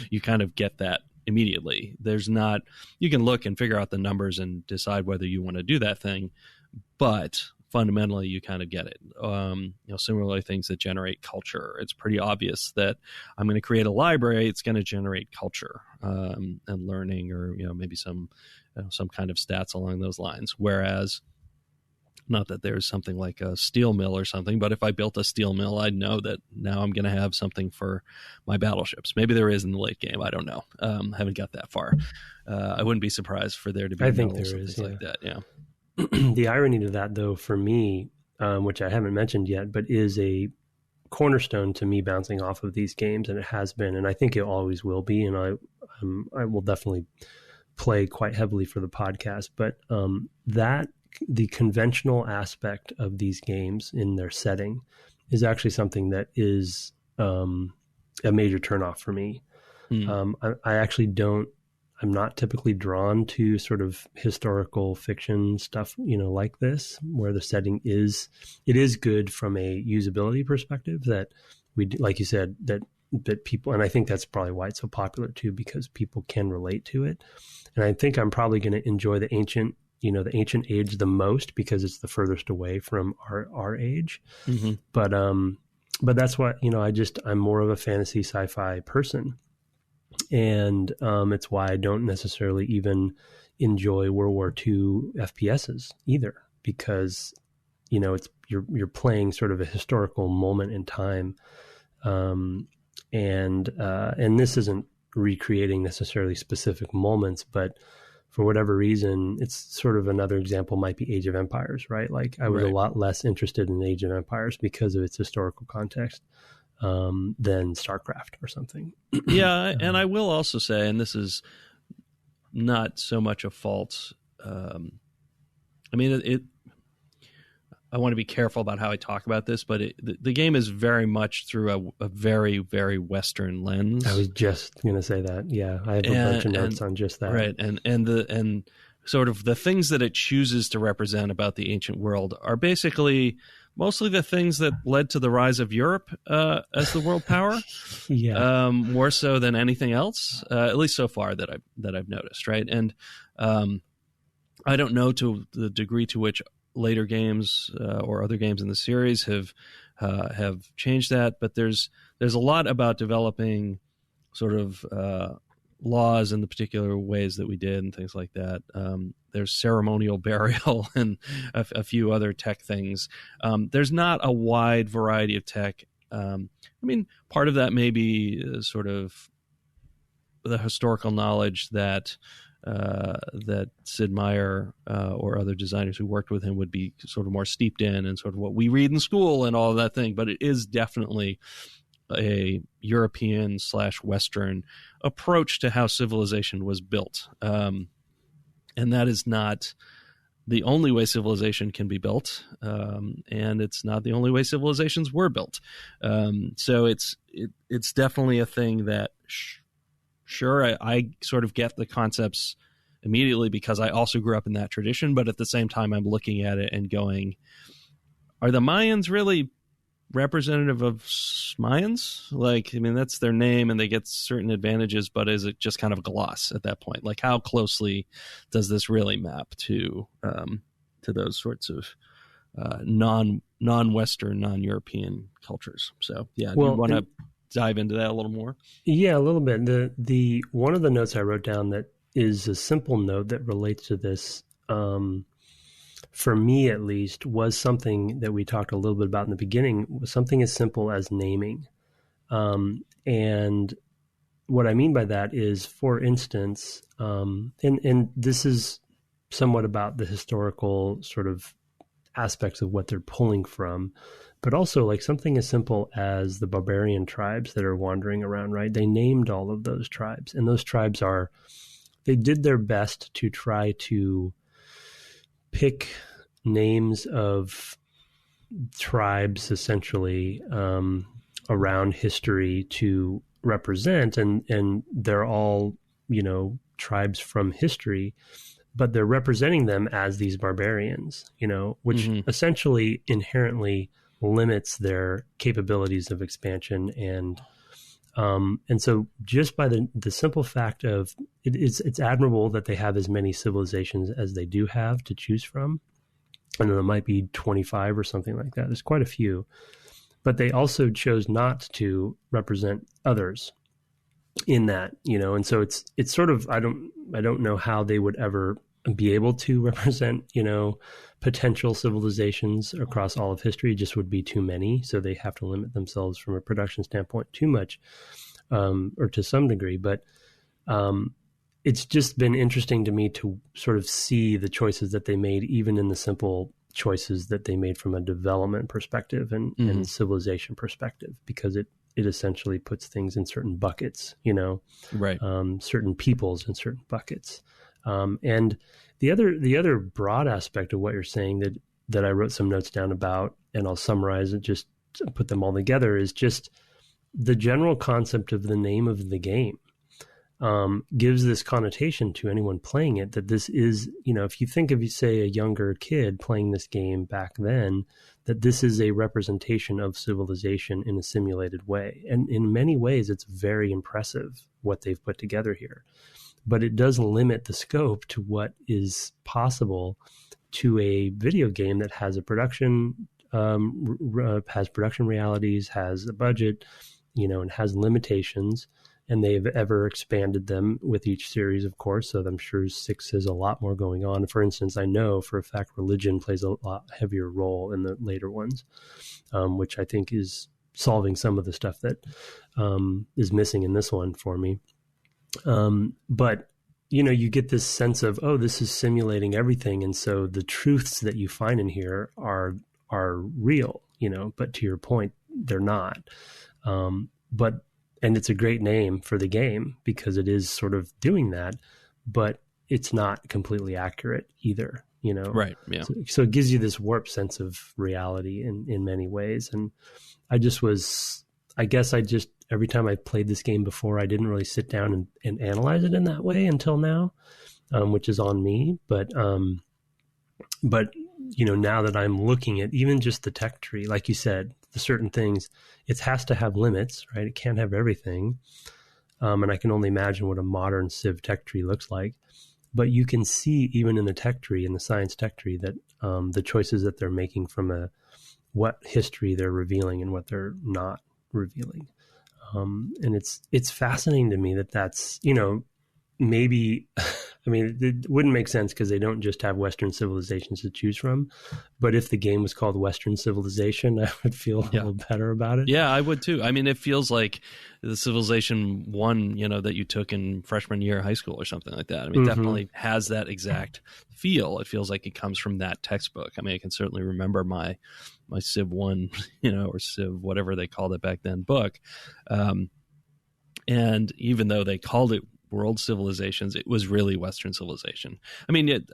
You kind of get that immediately. You can look and figure out the numbers and decide whether you want to do that thing. But fundamentally you kind of get it. Similarly, things that generate culture. It's pretty obvious that I'm going to create a library. It's going to generate culture and learning, or maybe some kind of stats along those lines. Whereas, not that there's something like a steel mill or something, but if I built a steel mill, I'd know that now I'm going to have something for my battleships. Maybe there is in the late game. I don't know. Haven't got that far. I wouldn't be surprised for there to be mills and things like that. Yeah. The irony to that, though, for me, which I haven't mentioned yet, but is a cornerstone to me bouncing off of these games, and it has been, and I think it always will be, and I will definitely play quite heavily for the podcast, but that the conventional aspect of these games in their setting is actually something that is a major turnoff for me. I actually I'm not typically drawn to sort of historical fiction stuff, like this, where the setting is good from a usability perspective, that like you said, that people, and I think that's probably why it's so popular too, because people can relate to it. And I think I'm probably going to enjoy the ancient age the most because it's the furthest away from our age. Mm-hmm. But that's what, I'm more of a fantasy sci-fi person. And it's why I don't necessarily even enjoy World War II FPSs either, because, it's you're playing sort of a historical moment in time. And this isn't recreating necessarily specific moments, but for whatever reason, it's sort of another example might be Age of Empires, right? Like I was a lot less interested in Age of Empires because of its historical context than StarCraft or something. Yeah, and I will also say, and this is not so much a fault. I want to be careful about how I talk about this, but the game is very much through a very, very Western lens. I was just going to say that. Yeah, I have a bunch of notes on just that. Right, and sort of the things that it chooses to represent about the ancient world are basically mostly the things that led to the rise of Europe as the world power. Yeah, more so than anything else, at least so far that I've noticed. Right, and I don't know to the degree to which later games or other games in the series have changed that, but there's a lot about developing sort of laws in the particular ways that we did and things like that. There's ceremonial burial and a few other tech things. There's not a wide variety of tech. Part of that may be sort of the historical knowledge that Sid Meier or other designers who worked with him would be sort of more steeped in, and sort of what we read in school and all of that thing. But it is definitely a European/Western approach to how civilization was built. And that is not the only way civilization can be built. And it's not the only way civilizations were built. So it's definitely a thing that sure, I sort of get the concepts immediately because I also grew up in that tradition, but at the same time, I'm looking at it and going, are the Mayans really representative of Mayans? That's their name and they get certain advantages, but is it just kind of a gloss at that point? Like, how closely does this really map to those sorts of non-Western, non-European cultures? So, yeah, do you want to dive into that a little more? Yeah, a little bit. The one of the notes I wrote down that is a simple note that relates to this, for me at least, was something that we talked a little bit about in the beginning, was something as simple as naming. And what I mean by that is, for instance, and this is somewhat about the historical sort of aspects of what they're pulling from, but also like something as simple as the barbarian tribes that are wandering around, right? They named all of those tribes, and those tribes they did their best to try to pick names of tribes essentially around history to represent, and they're all, tribes from history, but they're representing them as these barbarians, which essentially inherently limits their capabilities of expansion. And so just by the simple fact of it's admirable that they have as many civilizations as they do have to choose from. and there might be 25 or something like that. There's quite a few. But they also chose not to represent others in that, and so it's sort of, I don't know how they would ever be able to represent, potential civilizations across all of history. It just would be too many. So they have to limit themselves from a production standpoint too much, or to some degree. But it's just been interesting to me to sort of see the choices that they made, even in the simple choices that they made from a development perspective and civilization perspective, because it essentially puts things in certain buckets, right. Certain peoples in certain buckets. And the other broad aspect of what you're saying that I wrote some notes down about, and I'll summarize it, just put them all together, is just the general concept of the name of the game. Gives this connotation to anyone playing it that this is, if you think of, say, a younger kid playing this game back then, that this is a representation of civilization in a simulated way. And in many ways, it's very impressive what they've put together here. But it does limit the scope to what is possible to a video game that has a production, has production realities, has a budget, and has limitations. And they've ever expanded them with each series, of course. So I'm sure 6 has a lot more going on. For instance, I know for a fact religion plays a lot heavier role in the later ones, which I think is solving some of the stuff that is missing in this one for me. But, you get this sense of, oh, this is simulating everything. And so the truths that you find in here are real, but to your point, they're not. And it's a great name for the game because it is sort of doing that, but it's not completely accurate either, Right. Yeah. So it gives you this warped sense of reality in many ways. And every time I played this game before, I didn't really sit down and analyze it in that way until now, which is on me. But now that I'm looking at even just the tech tree, like you said, the certain things, it has to have limits, right? It can't have everything. And I can only imagine what a modern civ tech tree looks like. But you can see even in the tech tree, in the science tech tree, that the choices that they're making from what history they're revealing and what they're not revealing. And it's fascinating to me that's, maybe, it wouldn't make sense because they don't just have Western civilizations to choose from. But if the game was called Western Civilization, I would feel a little better about it. Yeah, I would too. It feels like the Civilization 1, that you took in freshman year of high school or something like that. It definitely has that exact feel. It feels like it comes from that textbook. I can certainly remember my Civ 1, or Civ, whatever they called it back then, book. And even though they called it world civilizations, it was really Western civilization.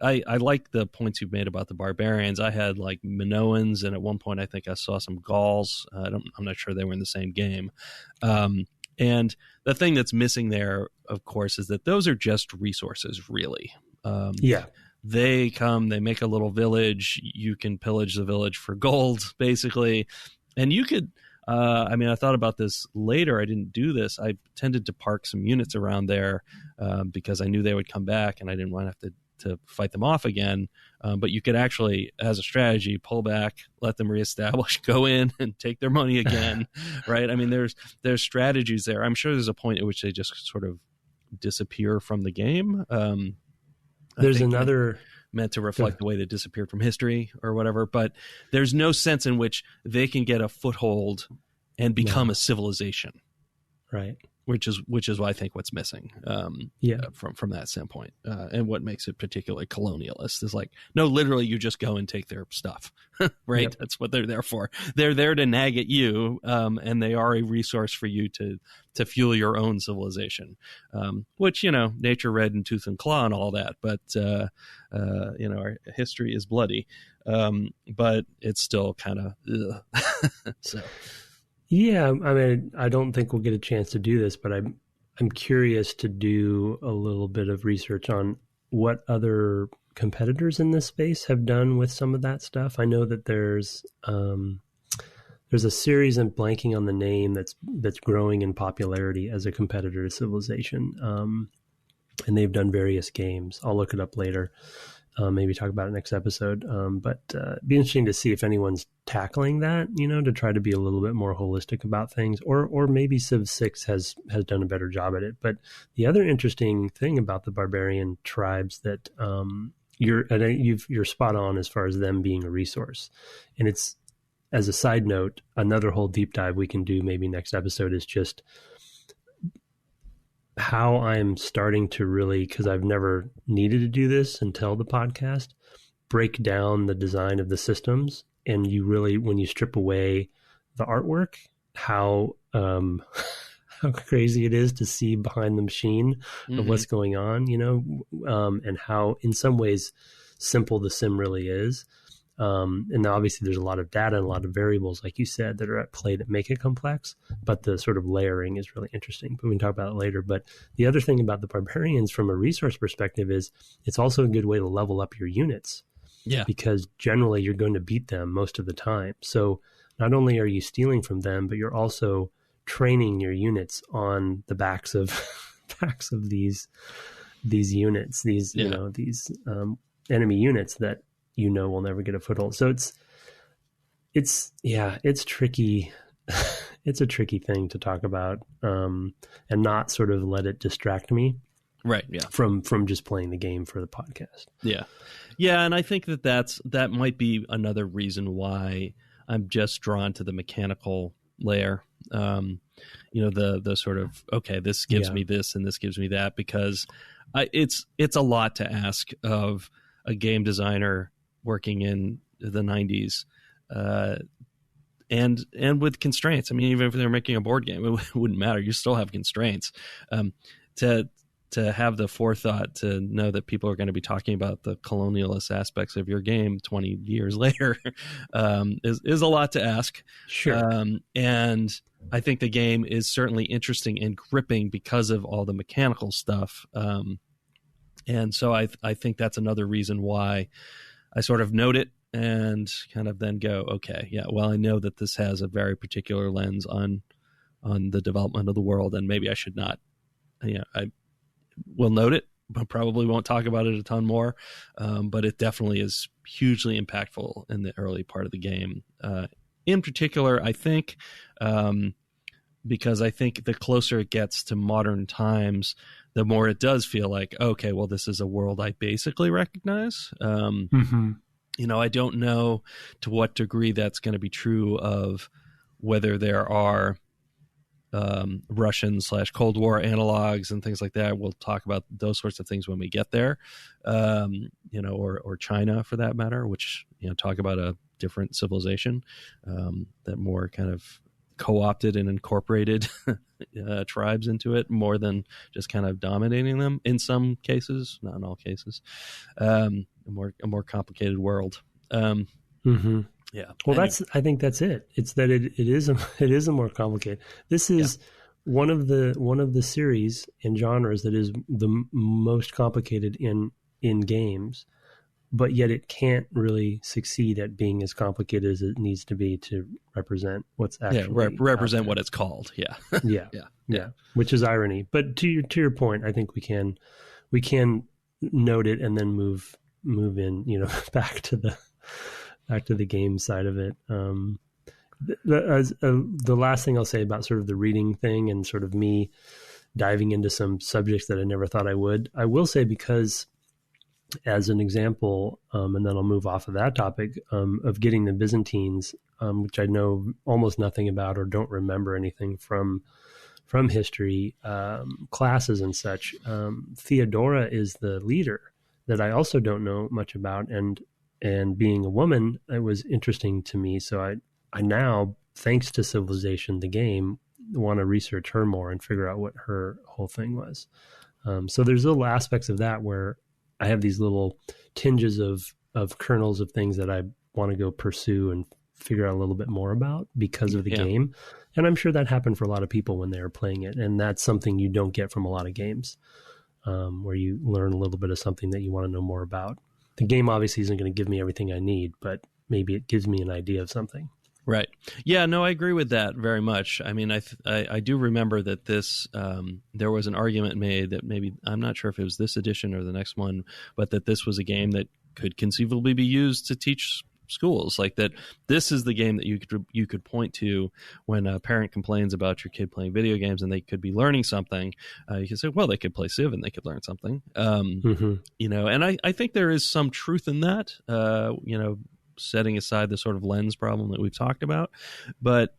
I like the points you've made about the barbarians. I had like Minoans, and at one point I think I saw some Gauls. I'm not sure they were in the same game. And the thing that's missing there, of course, is that those are just resources, really. They come, they make a little village. You can pillage the village for gold, basically. And you could, I thought about this later. I didn't do this. I tended to park some units around there because I knew they would come back and I didn't want to have to fight them off again. But you could actually, as a strategy, pull back, let them reestablish, go in and take their money again, right? There's strategies there. I'm sure there's a point at which they just sort of disappear from the game. There's another... meant to reflect the way they disappeared from history or whatever, but there's no sense in which they can get a foothold and become a civilization, right? Which is I think what's missing from that standpoint, and what makes it particularly colonialist is like, no, literally you just go and take their stuff, right? Yep. That's what they're there for. They're there to nag at you, and they are a resource for you to fuel your own civilization, which, nature red in tooth and claw and all that, but our history is bloody, but it's still kind of so. Yeah, I don't think we'll get a chance to do this, but I'm curious to do a little bit of research on what other competitors in this space have done with some of that stuff. I know that there's a series, I'm blanking on the name, that's growing in popularity as a competitor to Civilization, and they've done various games. I'll look it up later. Maybe talk about it next episode. But it'd be interesting to see if anyone's tackling that, to try to be a little bit more holistic about things, or maybe Civ 6 has done a better job at it. But the other interesting thing about the barbarian tribes that you're spot on as far as them being a resource. And it's, as a side note, another whole deep dive we can do maybe next episode is just how I'm starting to really, because I've never needed to do this until the podcast, break down the design of the systems. And you really, when you strip away the artwork, how crazy it is to see behind the machine of what's going on, and how in some ways simple the sim really is. And obviously there's a lot of data and a lot of variables, like you said, that are at play that make it complex, but the sort of layering is really interesting. But we can talk about it later. But the other thing about the barbarians from a resource perspective is it's also a good way to level up your units. Yeah. Because generally you're going to beat them most of the time. So not only are you stealing from them, but you're also training your units on the backs of these units, these enemy units that will never get a foothold. So it's tricky. It's a tricky thing to talk about, and not sort of let it distract me. Right. Yeah. From just playing the game for the podcast. Yeah. Yeah. And I think that might be another reason why I'm just drawn to the mechanical layer. The sort of, okay, this gives me this and this gives me that, because it's a lot to ask of a game designer working in the 90s, and with constraints. I mean, even if they're making a board game, it wouldn't matter. You still have constraints. To have the forethought to know that people are going to be talking about the colonialist aspects of your game 20 years later is a lot to ask. Sure. And I think the game is certainly interesting and gripping because of all the mechanical stuff. And so I think that's another reason why I sort of note it and kind of then go, okay, yeah, well, I know that this has a very particular lens on the development of the world, and maybe I should not, I will note it, but probably won't talk about it a ton more. But it definitely is hugely impactful in the early part of the game. In particular, I think, because I think the closer it gets to modern times, the more it does feel like, okay, well, this is a world I basically recognize. I don't know to what degree that's going to be true of whether there are Russian/Cold War analogs and things like that. We'll talk about those sorts of things when we get there, or China for that matter, which, talk about a different civilization that more kind of co-opted and incorporated tribes into it more than just kind of dominating them in some cases, not in all cases. A more complicated world. Yeah. Well, I think that's it. It's that it is a more complicated. This is one of the series and genres that is the most complicated in games, but yet it can't really succeed at being as complicated as it needs to be to represent what's actually represent what it's called. Yeah. Which is irony. But to your point, I think we can note it and then move in, back to the game side of it. The last thing I'll say about sort of the reading thing and sort of me diving into some subjects that I never thought I would, I will say, because as an example, and then I'll move off of that topic, of getting the Byzantines, which I know almost nothing about or don't remember anything from history classes and such. Theodora is the leader that I also don't know much about, and being a woman, it was interesting to me. So I now, thanks to Civilization, the game, want to research her more and figure out what her whole thing was. So there's little aspects of that where I have these little tinges of kernels of things that I want to go pursue and figure out a little bit more about because of the game. And I'm sure that happened for a lot of people when they were playing it. And that's something you don't get from a lot of games, where you learn a little bit of something that you want to know more about. The game obviously isn't going to give me everything I need, but maybe it gives me an idea of something. Right. Yeah, no, I agree with that very much. I mean, I do remember that this, there was an argument made that maybe, I'm not sure if it was this edition or the next one, but that this was a game that could conceivably be used to teach schools. Like that, this is the game that you could point to when a parent complains about your kid playing video games and they could be learning something. You can say, well, they could play Civ and they could learn something. You know, and I think there is some truth in that. You know, setting aside the sort of lens problem that we've talked about, but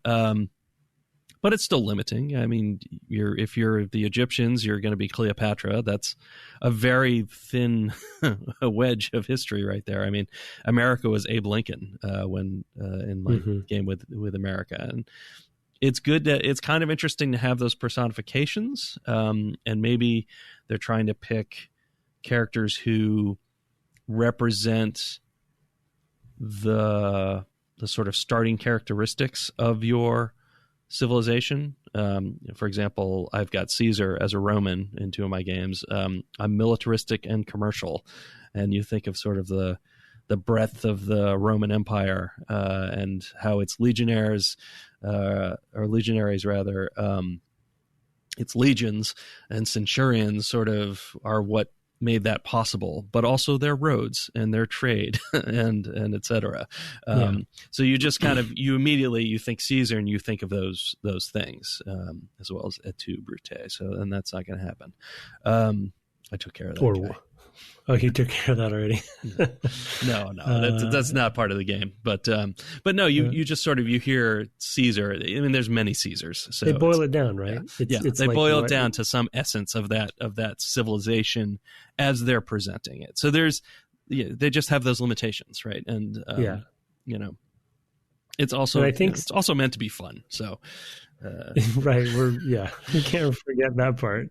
it's still limiting. I mean, if you're the Egyptians, you're going to be Cleopatra. That's a very thin wedge of history right there. I mean, America was Abe Lincoln when in my game with America, and it's good. It's kind of interesting to have those personifications, and maybe they're trying to pick characters who represent the sort of starting characteristics of your civilization. For example, I've got Caesar as a Roman in two of my games. I'm militaristic and commercial, and you think of sort of the breadth of the Roman Empire and how its legionaries rather, its legions and centurions sort of are what made that possible, but also their roads and their trade and et cetera. So you just kind of, you immediately think Caesar and you think of those things, as well as et tu, Brute. So, and that's not going to happen. I took care of that guy. Oh, you took care of that already. No, that's not part of the game. But no, you just sort of, you hear Caesar. I mean, there's many Caesars. So they boil it down, right? It's they like boil it down to some essence of that civilization as they're presenting it. So they just have those limitations, right? And you know, it's also it's also meant to be fun. So. Right. We can't forget that part.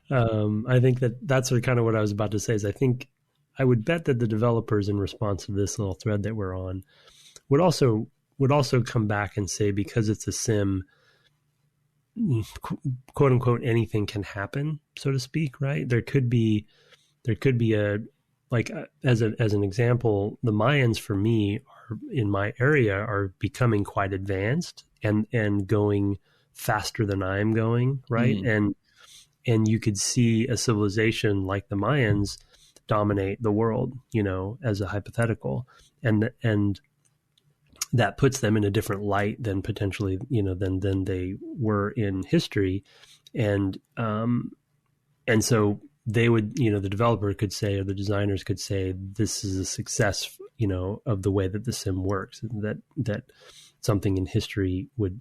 I think that's kind of what I was about to say is I would bet that the developers, in response to this little thread that we're on, would also come back and say, because it's a sim, quote unquote, anything can happen, so to speak, right? There could be a, like, as an example, the Mayans for me in my area are becoming quite advanced and going faster than I'm going, right? And you could see a civilization like the Mayans dominate the world, you know, as a hypothetical, and that puts them in a different light than potentially, you know, than they were in history, and so they would, you know, the developer could say, or the designers could say, this is a success, you know, of the way that the sim works, that something in history would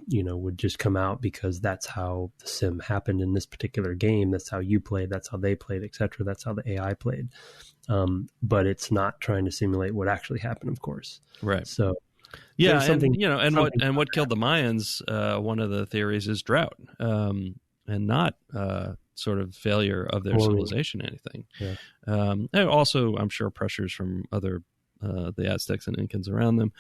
just come out because that's how the sim happened in this particular game. That's how you played. That's how they played, etc. That's how the AI played. But it's not trying to simulate what actually happened, of course. Right. So yeah, and what killed the Mayans? One of the theories is drought, and not sort of failure of their civilization. Anything. Yeah. And also, I'm sure pressures from other the Aztecs and Incans around them.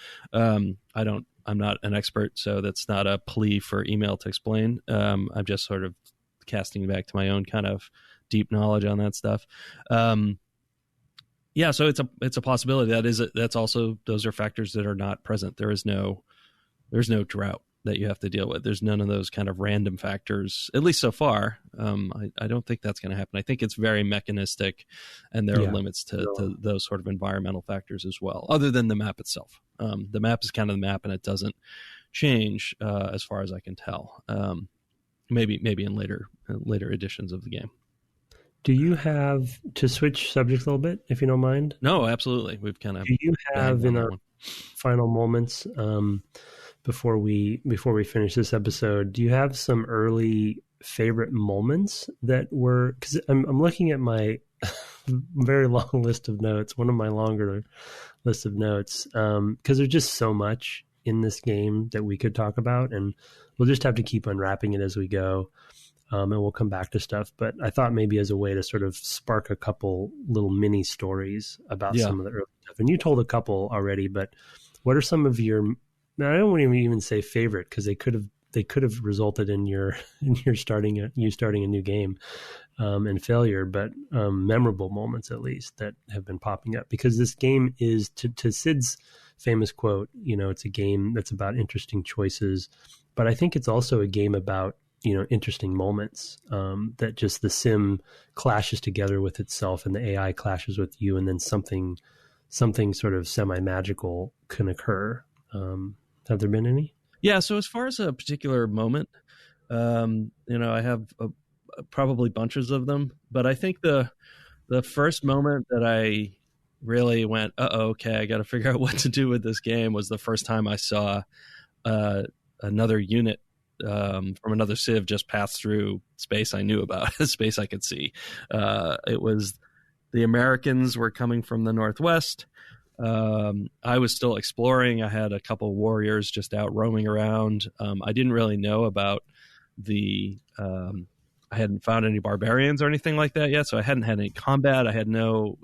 I'm not an expert, so that's not a plea for email to explain. I'm just sort of casting back to my own kind of deep knowledge on that stuff. Yeah, so it's a possibility. That's also, those are factors that are not present. There's no drought that you have to deal with. There's none of those kind of random factors, at least so far. I don't think that's going to happen. I think it's very mechanistic, and there are limits to those sort of environmental factors as well, other than the map itself. The map is kind of the map, and it doesn't change as far as I can tell. Maybe in later editions of the game. Do you have, to switch subjects a little bit, if you don't mind? No, absolutely. We've kind of. Do you have in our final moments, before we finish this episode, do you have some early favorite moments that were? Because I'm looking at my very long list of notes, one of my longer lists of notes, because there's just so much in this game that we could talk about, and we'll just have to keep unwrapping it as we go. And we'll come back to stuff. But I thought maybe as a way to sort of spark a couple little mini stories about some of the early stuff. And you told a couple already, but what are some of your, I don't want to even say favorite, because they could have resulted in you starting a new game and failure, but memorable moments at least that have been popping up. Because this game is, to Sid's famous quote, you know, it's a game that's about interesting choices, but I think it's also a game about, you know, interesting moments, that just the sim clashes together with itself and the AI clashes with you, and then something something sort of semi-magical can occur. Have there been any? Yeah. So as far as a particular moment, I have probably bunches of them, but I think the first moment that I really went, okay, I got to figure out what to do with this game was the first time I saw another unit from another civ just pass through space I knew about, space I could see. It was the Americans were coming from the Northwest. I was still exploring. I had a couple warriors just out roaming around. I didn't really know about I hadn't found any barbarians or anything like that yet, so I hadn't had any combat. I had no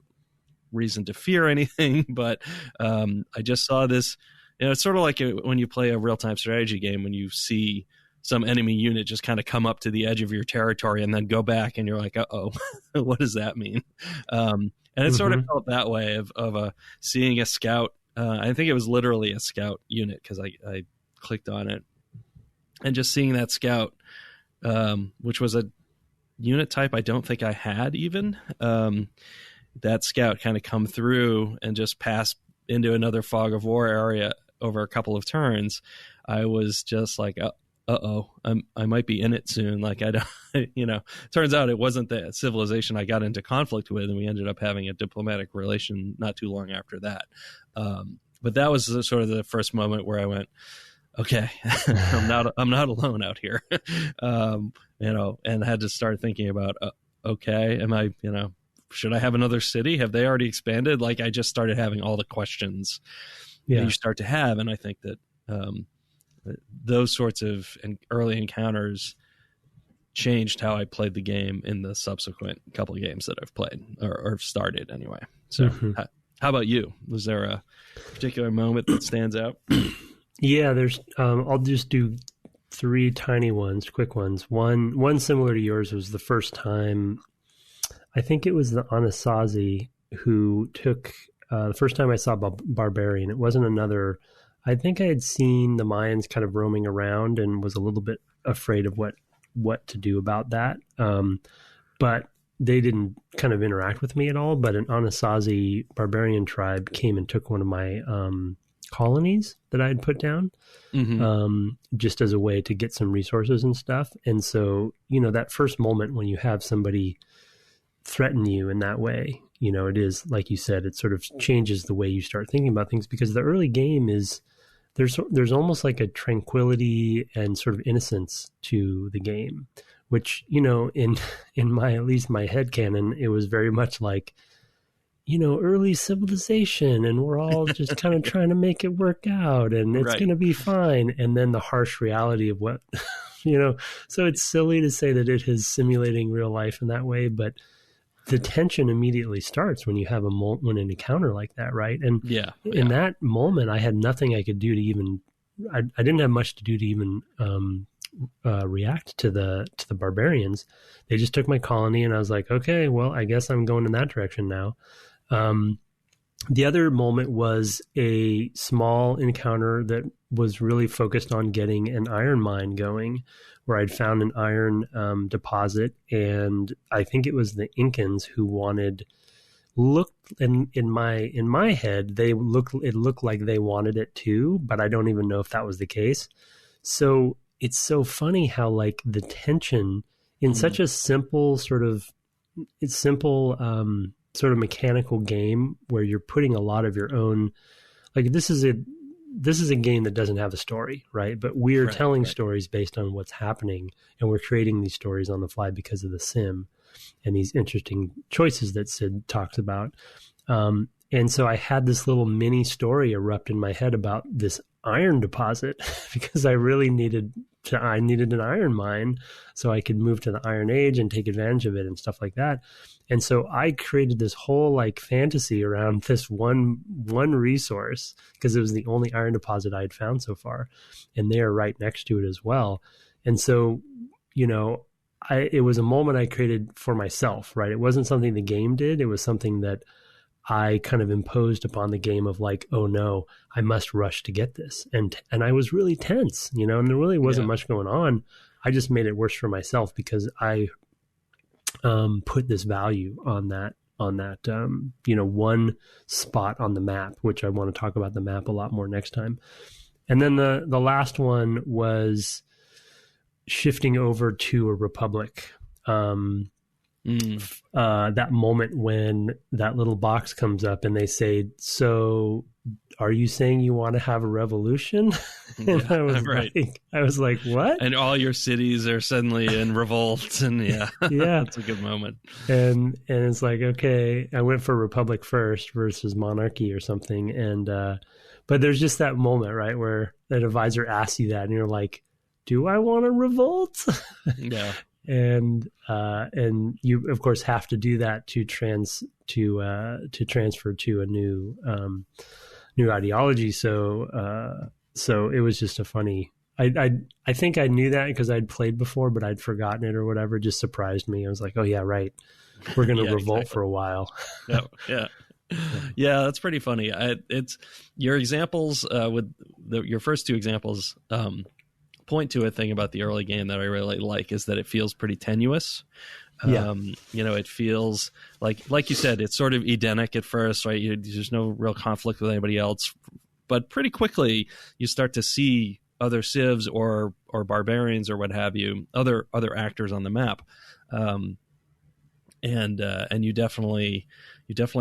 reason to fear anything, but I just saw this. It's sort of like when you play a real-time strategy game, when you see some enemy unit just kind of come up to the edge of your territory and then go back, and you're like, uh-oh, what does that mean? And it sort of felt that way of seeing a scout. I think it was literally a scout unit because I clicked on it, and just seeing that scout, which was a unit type I don't think I had even, that scout kind of come through and just pass into another fog of war area over a couple of turns. I was just like, I might be in it soon. Like, I don't, turns out it wasn't the civilization I got into conflict with, and we ended up having a diplomatic relation not too long after that. But that was sort of the first moment where I went, okay, I'm not alone out here. And had to start thinking about, okay, am I, should I have another city? Have they already expanded? Like, I just started having all the questions that you start to have. And I think that those sorts of early encounters changed how I played the game in the subsequent couple of games that I've played or started anyway. So how about you? Was there a particular moment that stands out? Yeah, there's, I'll just do 3 tiny ones, quick ones. One similar to yours was the first time, I think it was the Anasazi who took, the first time I saw Barbarian. It wasn't another, I think I had seen the Mayans kind of roaming around and was a little bit afraid of what to do about that. But they didn't kind of interact with me at all. But an Anasazi barbarian tribe came and took one of my colonies that I had put down, just as a way to get some resources and stuff. And so, that first moment when you have somebody threaten you in that way, it is, like you said, it sort of changes the way you start thinking about things, because the early game is, there's almost like a tranquility and sort of innocence to the game, which, in my, at least my headcanon, it was very much like, early civilization, and we're all just kind of trying to make it work out, and it's going to be fine. And then the harsh reality of what, so it's silly to say that it is simulating real life in that way, but the tension immediately starts when you have an encounter like that, right? And in that moment, I had nothing I could do to even, I didn't have much to do to even react to the barbarians. They just took my colony, and I was like, okay, well, I guess I'm going in that direction now. The other moment was a small encounter that was really focused on getting an iron mine going, where I'd found an iron deposit, and I think it was the Incans who looked in my head, it looked like they wanted it too, but I don't even know if that was the case. So it's so funny how, like, the tension in such a simple sort of mechanical game, where you're putting a lot of your own, like, this is a game that doesn't have a story, right? But we're telling stories based on what's happening, and we're creating these stories on the fly because of the sim and these interesting choices that Sid talks about. And so I had this little mini story erupt in my head about this iron deposit because I really needed an iron mine so I could move to the Iron Age and take advantage of it and stuff like that. And so I created this whole, like, fantasy around this one resource, because it was the only iron deposit I had found so far, and they are right next to it as well. And so, it was a moment I created for myself, right? It wasn't something the game did. It was something that I kind of imposed upon the game of, like, oh no, I must rush to get this. And I was really tense, and there really wasn't much going on. I just made it worse for myself because I put this value on one spot on the map, which I want to talk about the map a lot more next time. And then the last one was shifting over to a republic. That moment when that little box comes up and they say, "So are you saying you want to have a revolution?" And yeah, I was like, what? And all your cities are suddenly in revolt, and yeah, that's a good moment. And it's like, okay, I went for republic first versus monarchy or something, and but there's just that moment, right, where that advisor asks you that, and you're like, do I want to revolt? Yeah. And you of course have to do that to transfer to a new ideology. So it was just a funny. I think I knew that because I'd played before, but I'd forgotten it or whatever. It just surprised me. I was like, oh yeah, right. We're going to revolt for a while. Yeah. Yeah, that's pretty funny. It's your examples with your first two examples. Point to a thing about the early game that I really like is that it feels pretty tenuous. It feels like you said, it's sort of Edenic at first, right? There's no real conflict with anybody else, but pretty quickly you start to see other civs or barbarians or what have you, other actors on the map, and you definitely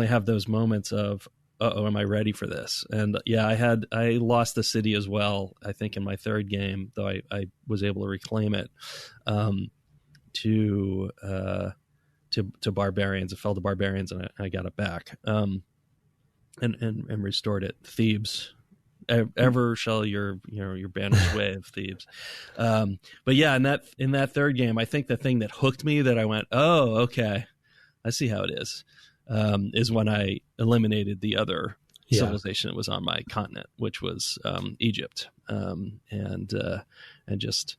have those moments of, uh-oh, am I ready for this? And yeah, I lost the city as well, I think, in my third game, though I was able to reclaim it to barbarians. It fell to barbarians, and I got it back and restored it. Thebes, ever shall your banners wave, Thebes. But yeah, in that third game, I think the thing that hooked me, that I went, oh, okay, I see how it is when I eliminated the other civilization that was on my continent, which was Egypt, and just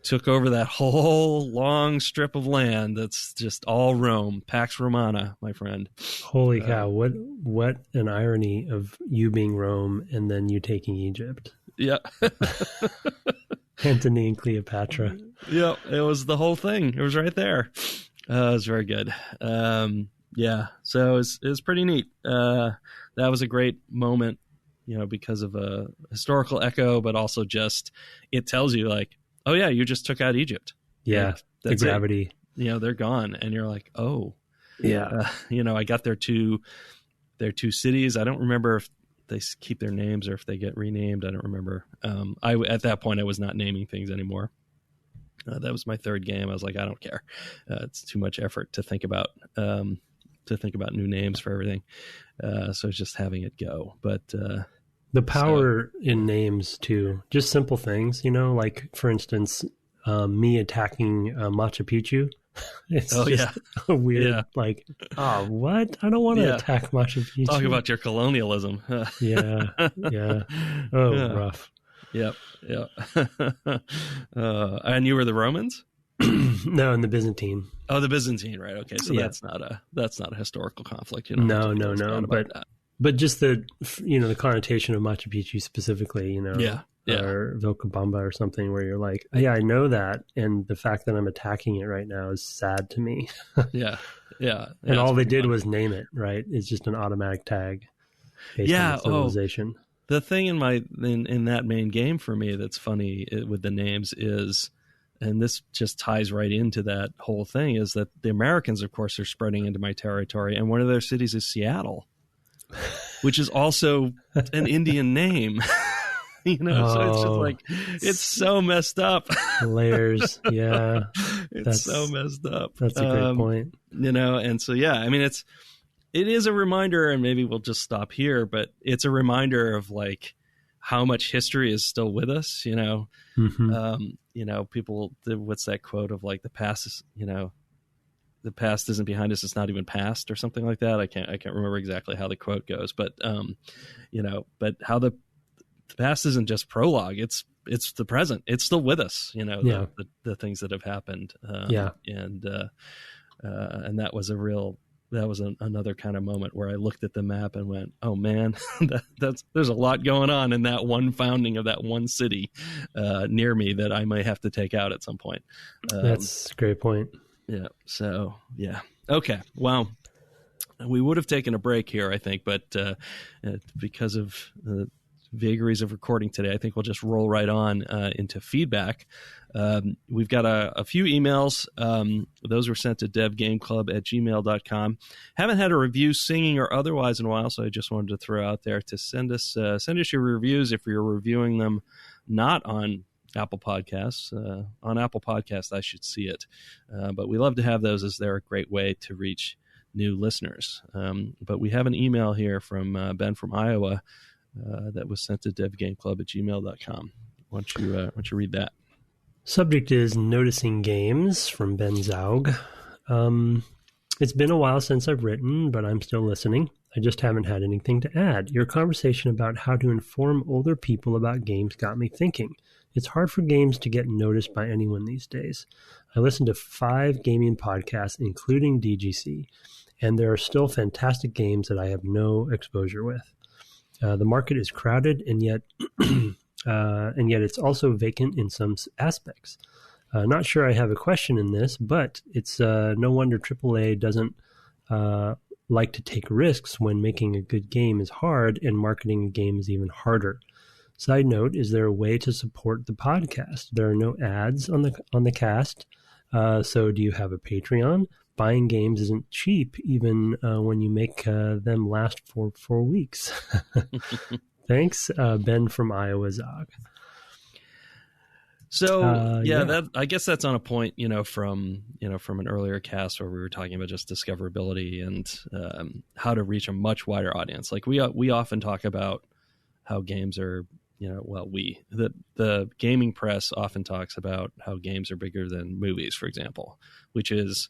took over that whole long strip of land that's just all Rome, Pax Romana, my friend. Holy cow! What an irony of you being Rome and then you taking Egypt. Yeah. Antony and Cleopatra. Yeah, it was the whole thing. It was right there. It was very good. Yeah, so it was pretty neat. That was a great moment, because of a historical echo, but also just it tells you like, oh yeah, you just took out Egypt. Yeah, the gravity. They're gone, and you're like, oh yeah. I got their two cities. I don't remember if they keep their names or if they get renamed. I don't remember. At that point I was not naming things anymore. That was my third game. I was like, I don't care. It's too much effort to think about new names for everything. So it's just having it go. But the power in names too, just simple things, like for instance, me attacking Machu Picchu. It's a weird, what? I don't want to attack Machu Picchu. Talk about your colonialism. Yeah. Oh, rough. Yep. And you were the Romans? No, in the Byzantine. Oh, the Byzantine, right? Okay, so that's not a historical conflict. No. But just the the connotation of Machu Picchu specifically, or Vilcabamba or something, where you're like, yeah, I know that, and the fact that I'm attacking it right now is sad to me. Yeah. And all they did was name it, right? It's just an automatic tag based on the civilization. The thing in that main game for me that's funny with the names is, and this just ties right into that whole thing, is that the Americans, of course, are spreading into my territory, and one of their cities is Seattle, which is also an Indian name. So it's just like, it's so messed up. Layers, yeah. It's so messed up. That's a great point. And so, yeah, I mean, it is a reminder, and maybe we'll just stop here, but it's a reminder of like how much history is still with us, Mm-hmm. People, what's that quote of like, the past is, the past isn't behind us, it's not even past, or something like that. I can't remember exactly how the quote goes, but but how the past isn't just prologue, it's the present, it's still with us, the things that have happened. And that was another kind of moment where I looked at the map and went, oh man, there's a lot going on in that one founding of that one city near me that I may have to take out at some point. That's a great point. Yeah. So yeah. Okay. Wow. We would have taken a break here, I think, but because of the vagaries of recording today, I think we'll just roll right on into feedback. We've got a few emails. Those were sent to devgameclub@gmail.com. Haven't had a review, singing or otherwise, in a while, so I just wanted to throw out there to send us your reviews if you're reviewing them not on Apple Podcasts. On Apple Podcasts, I should see it. But we love to have those, as they're a great way to reach new listeners. But we have an email here from Ben from Iowa that was sent to devgameclub@gmail.com. Why don't you read that? Subject is Noticing Games from Ben Zaug. It's been a while since I've written, but I'm still listening. I just haven't had anything to add. Your conversation about how to inform older people about games got me thinking. It's hard for games to get noticed by anyone these days. I listen to 5 gaming podcasts, including DGC, and there are still fantastic games that I have no exposure with. The market is crowded, and yet it's also vacant in some aspects. Not sure I have a question in this, but it's no wonder AAA doesn't like to take risks when making a good game is hard and marketing a game is even harder. Side note, is there a way to support the podcast? There are no ads on the cast, so do you have a Patreon? Buying games isn't cheap, even when you make them last for 4 weeks. Thanks, Ben from Iowa Zog. So that, I guess that's on a point, from an earlier cast where we were talking about just discoverability and how to reach a much wider audience. Like we often talk about how games are, the gaming press often talks about how games are bigger than movies, for example, which is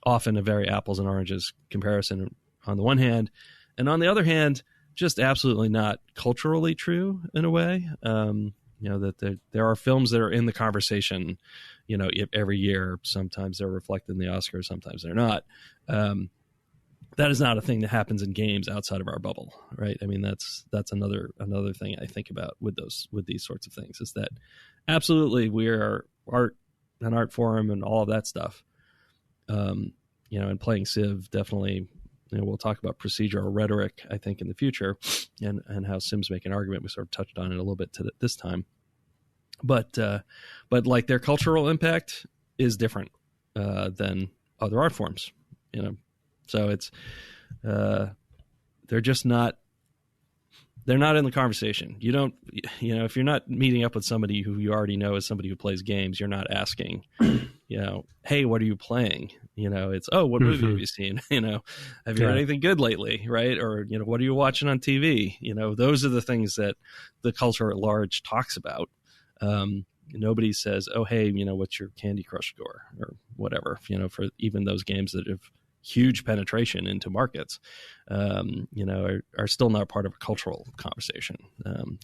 often a very apples and oranges comparison on the one hand, and on the other hand, just absolutely not culturally true in a way. That there are films that are in the conversation, every year. Sometimes they're reflected in the Oscars, sometimes they're not. That is not a thing that happens in games outside of our bubble, right? I mean, that's another thing I think about with these sorts of things, is that absolutely we are an art forum and all of that stuff. And playing Civ definitely. We'll talk about procedural rhetoric, I think, in the future, and how Sims make an argument. We sort of touched on it a little bit this time, but like their cultural impact is different than other art forms, So it's they're just not. They're not in the conversation. You don't, if you're not meeting up with somebody who you already know is somebody who plays games, you're not asking, hey, what are you playing? It's, oh, what movie have you seen? Have you read anything good lately? Right. Or, what are you watching on TV? Those are the things that the culture at large talks about. Nobody says, oh, hey, what's your Candy Crush score or whatever, for even those games that have huge penetration into markets, are still not part of a cultural conversation.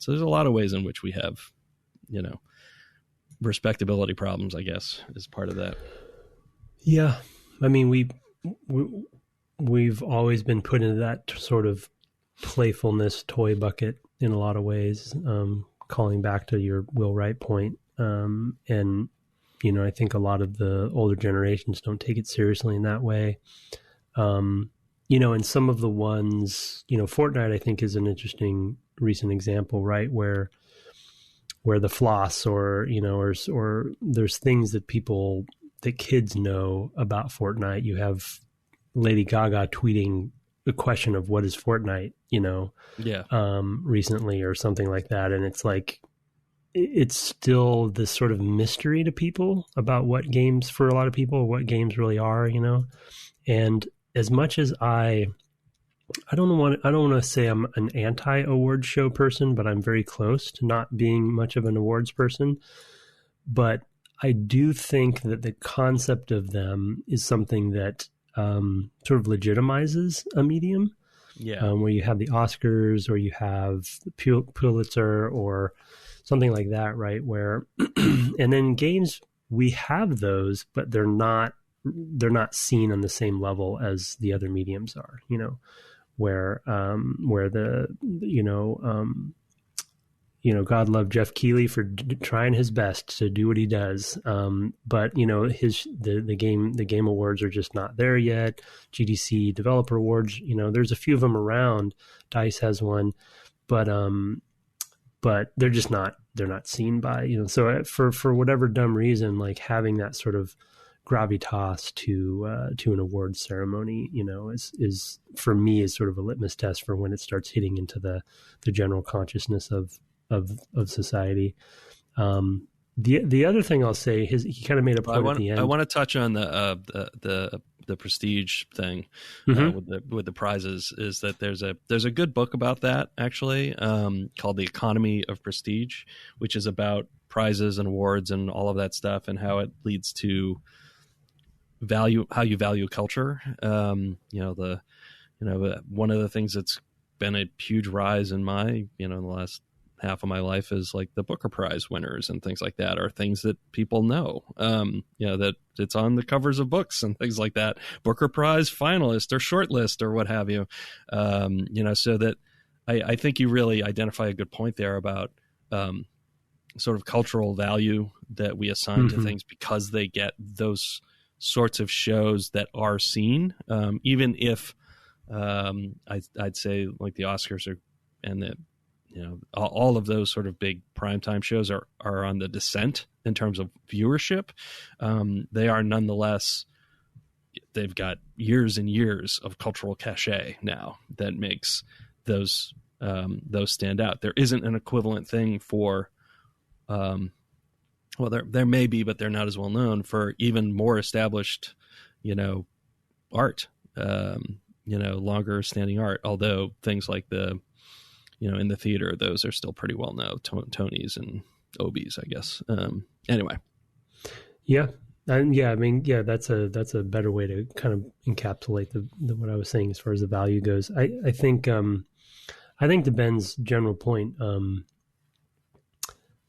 So there's a lot of ways in which we have, respectability problems, I guess, is part of that. Yeah. I mean, we've always been put into that sort of playfulness toy bucket in a lot of ways, calling back to your Will Wright point. And I think a lot of the older generations don't take it seriously in that way. And some of the ones, Fortnite, I think, is an interesting recent example, right? Where the floss or there's things that kids know about Fortnite. You have Lady Gaga tweeting the question of what is Fortnite, recently or something like that. And it's like, it's still this sort of mystery to people about what games, for a lot of people, what games really are, and as much as I don't want to say I'm an anti-award show person, but I'm very close to not being much of an awards person. But I do think that the concept of them is something that sort of legitimizes a medium. Yeah. Where you have the Oscars or you have the Pulitzer or something like that, right? Where, and then games, we have those, but they're not seen on the same level as the other mediums are, where the, God love Jeff Keighley for trying his best to do what he does. But the game awards are just not there yet. GDC developer awards, there's a few of them around. DICE has one, but they're just not, they're not seen by, so for whatever dumb reason, like having that sort of gravitas to an award ceremony, is for me is sort of a litmus test for when it starts hitting into the general consciousness of society. The other thing I'll say, he kind of made a point at the end. I want to touch on the prestige thing with the prizes. Is that there's a good book about that actually, called The Economy of Prestige, which is about prizes and awards and all of that stuff and how it leads to how you value culture. One of the things that's been a huge rise in my, in the last half of my life is like the Booker Prize winners and things like that are things that people know, that it's on the covers of books and things like that. Booker Prize finalist or shortlist or what have you, so that I think you really identify a good point there about sort of cultural value that we assign to things because they get those sorts of shows that are seen, even if I'd say like the Oscars and the all of those sort of big primetime shows are on the descent in terms of viewership. They are nonetheless, they've got years and years of cultural cachet now that makes those stand out. There isn't an equivalent thing for, there may be, but they're not as well known for even more established, art, longer standing art. Although things like in the theater, those are still pretty well known, Tonys and Obies, I guess. Anyway. Yeah. And that's a better way to kind of encapsulate the what I was saying as far as the value goes. I think to Ben's general point,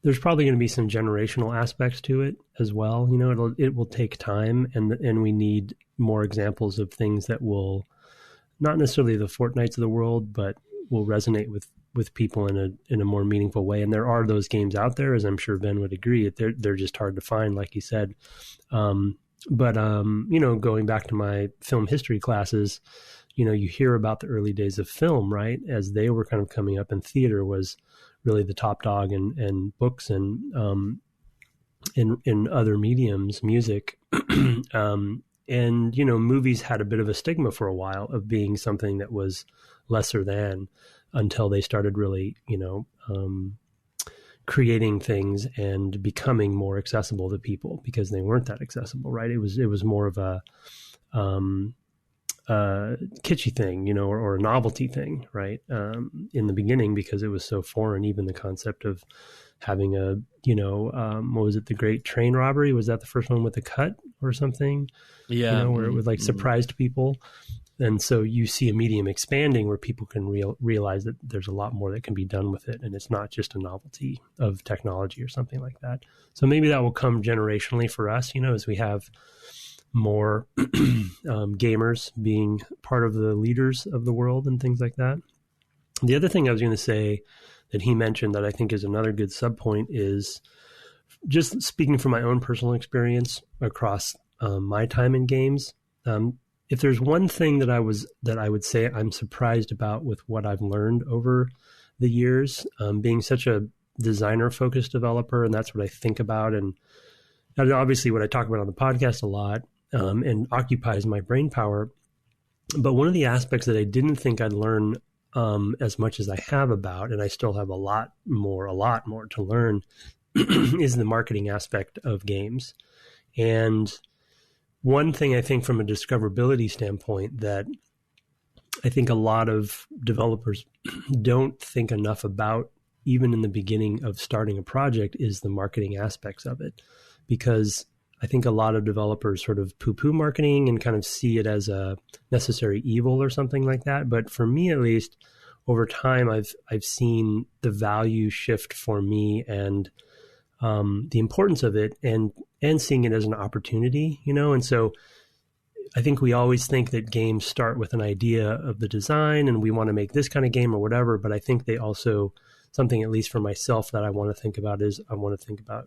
there's probably going to be some generational aspects to it as well. It will take time, and we need more examples of things that will, not necessarily the Fortnites of the world, but will resonate with people in a more meaningful way. And there are those games out there, as I'm sure Ben would agree. They're just hard to find, like you said. But going back to my film history classes, you hear about the early days of film, right? As they were kind of coming up, and theater was really the top dog, and books and in other mediums, music. And movies had a bit of a stigma for a while of being something that was lesser than, until they started really, creating things and becoming more accessible to people, because they weren't that accessible, right? It was more of a kitschy thing, or a novelty thing, right? In the beginning, because it was so foreign. Even the concept of having what was it? The Great Train Robbery? Was that the first one with the cut or something? Yeah. Where it was like surprised people. And so you see a medium expanding where people can realize that there's a lot more that can be done with it. And it's not just a novelty of technology or something like that. So maybe that will come generationally for us, as we have more gamers being part of the leaders of the world and things like that. The other thing I was going to say that he mentioned that I think is another good subpoint is just speaking from my own personal experience across my time in games. If there's one thing that I would say I'm surprised about with what I've learned over the years, being such a designer-focused developer, and that's what I think about, and obviously what I talk about on the podcast a lot, and occupies my brain power. But one of the aspects that I didn't think I'd learn as much as I have about, and I still have a lot more to learn, is the marketing aspect of games. And one thing I think from a discoverability standpoint that I think a lot of developers don't think enough about, even in the beginning of starting a project, is the marketing aspects of it. Because I think a lot of developers sort of poo-poo marketing and kind of see it as a necessary evil or something like that. But for me, at least, over time, I've seen the value shift for me, and the importance of it, and seeing it as an opportunity, and so I think we always think that games start with an idea of the design and we want to make this kind of game or whatever, but I think they also something, at least for myself, that I want to think about is I want to think about,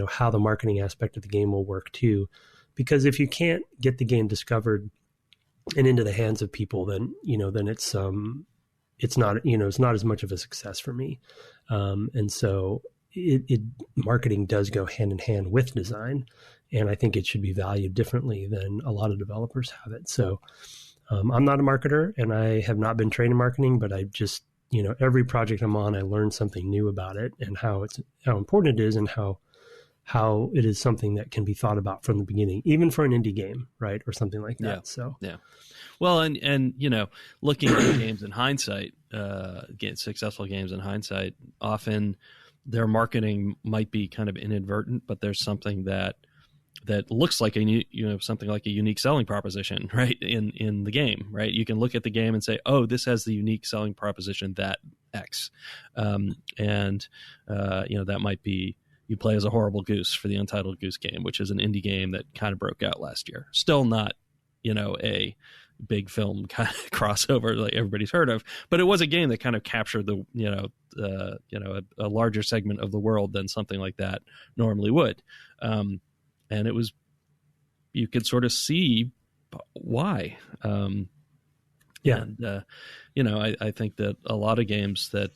how the marketing aspect of the game will work too. Because if you can't get the game discovered and into the hands of people, then, then it's not, it's not as much of a success for me. And so marketing does go hand in hand with design. And I think it should be valued differently than a lot of developers have it. So I'm not a marketer and I have not been trained in marketing, but I just, every project I'm on, I learn something new about it and how important it is and how it is something that can be thought about from the beginning, even for an indie game, right? Or something like that. Yeah. So, yeah. Well, and looking at games in hindsight, successful games in hindsight, often their marketing might be kind of inadvertent, but there's something that looks like something like a unique selling proposition, right? In the game, right? You can look at the game and say, oh, this has the unique selling proposition that X, that might be you play as a horrible goose for the Untitled Goose Game, which is an indie game that kind of broke out last year. Still not, a big film kind of crossover like everybody's heard of, but it was a game that kind of captured the a larger segment of the world than something like that normally would. And it was, you could sort of see why. I think that a lot of games that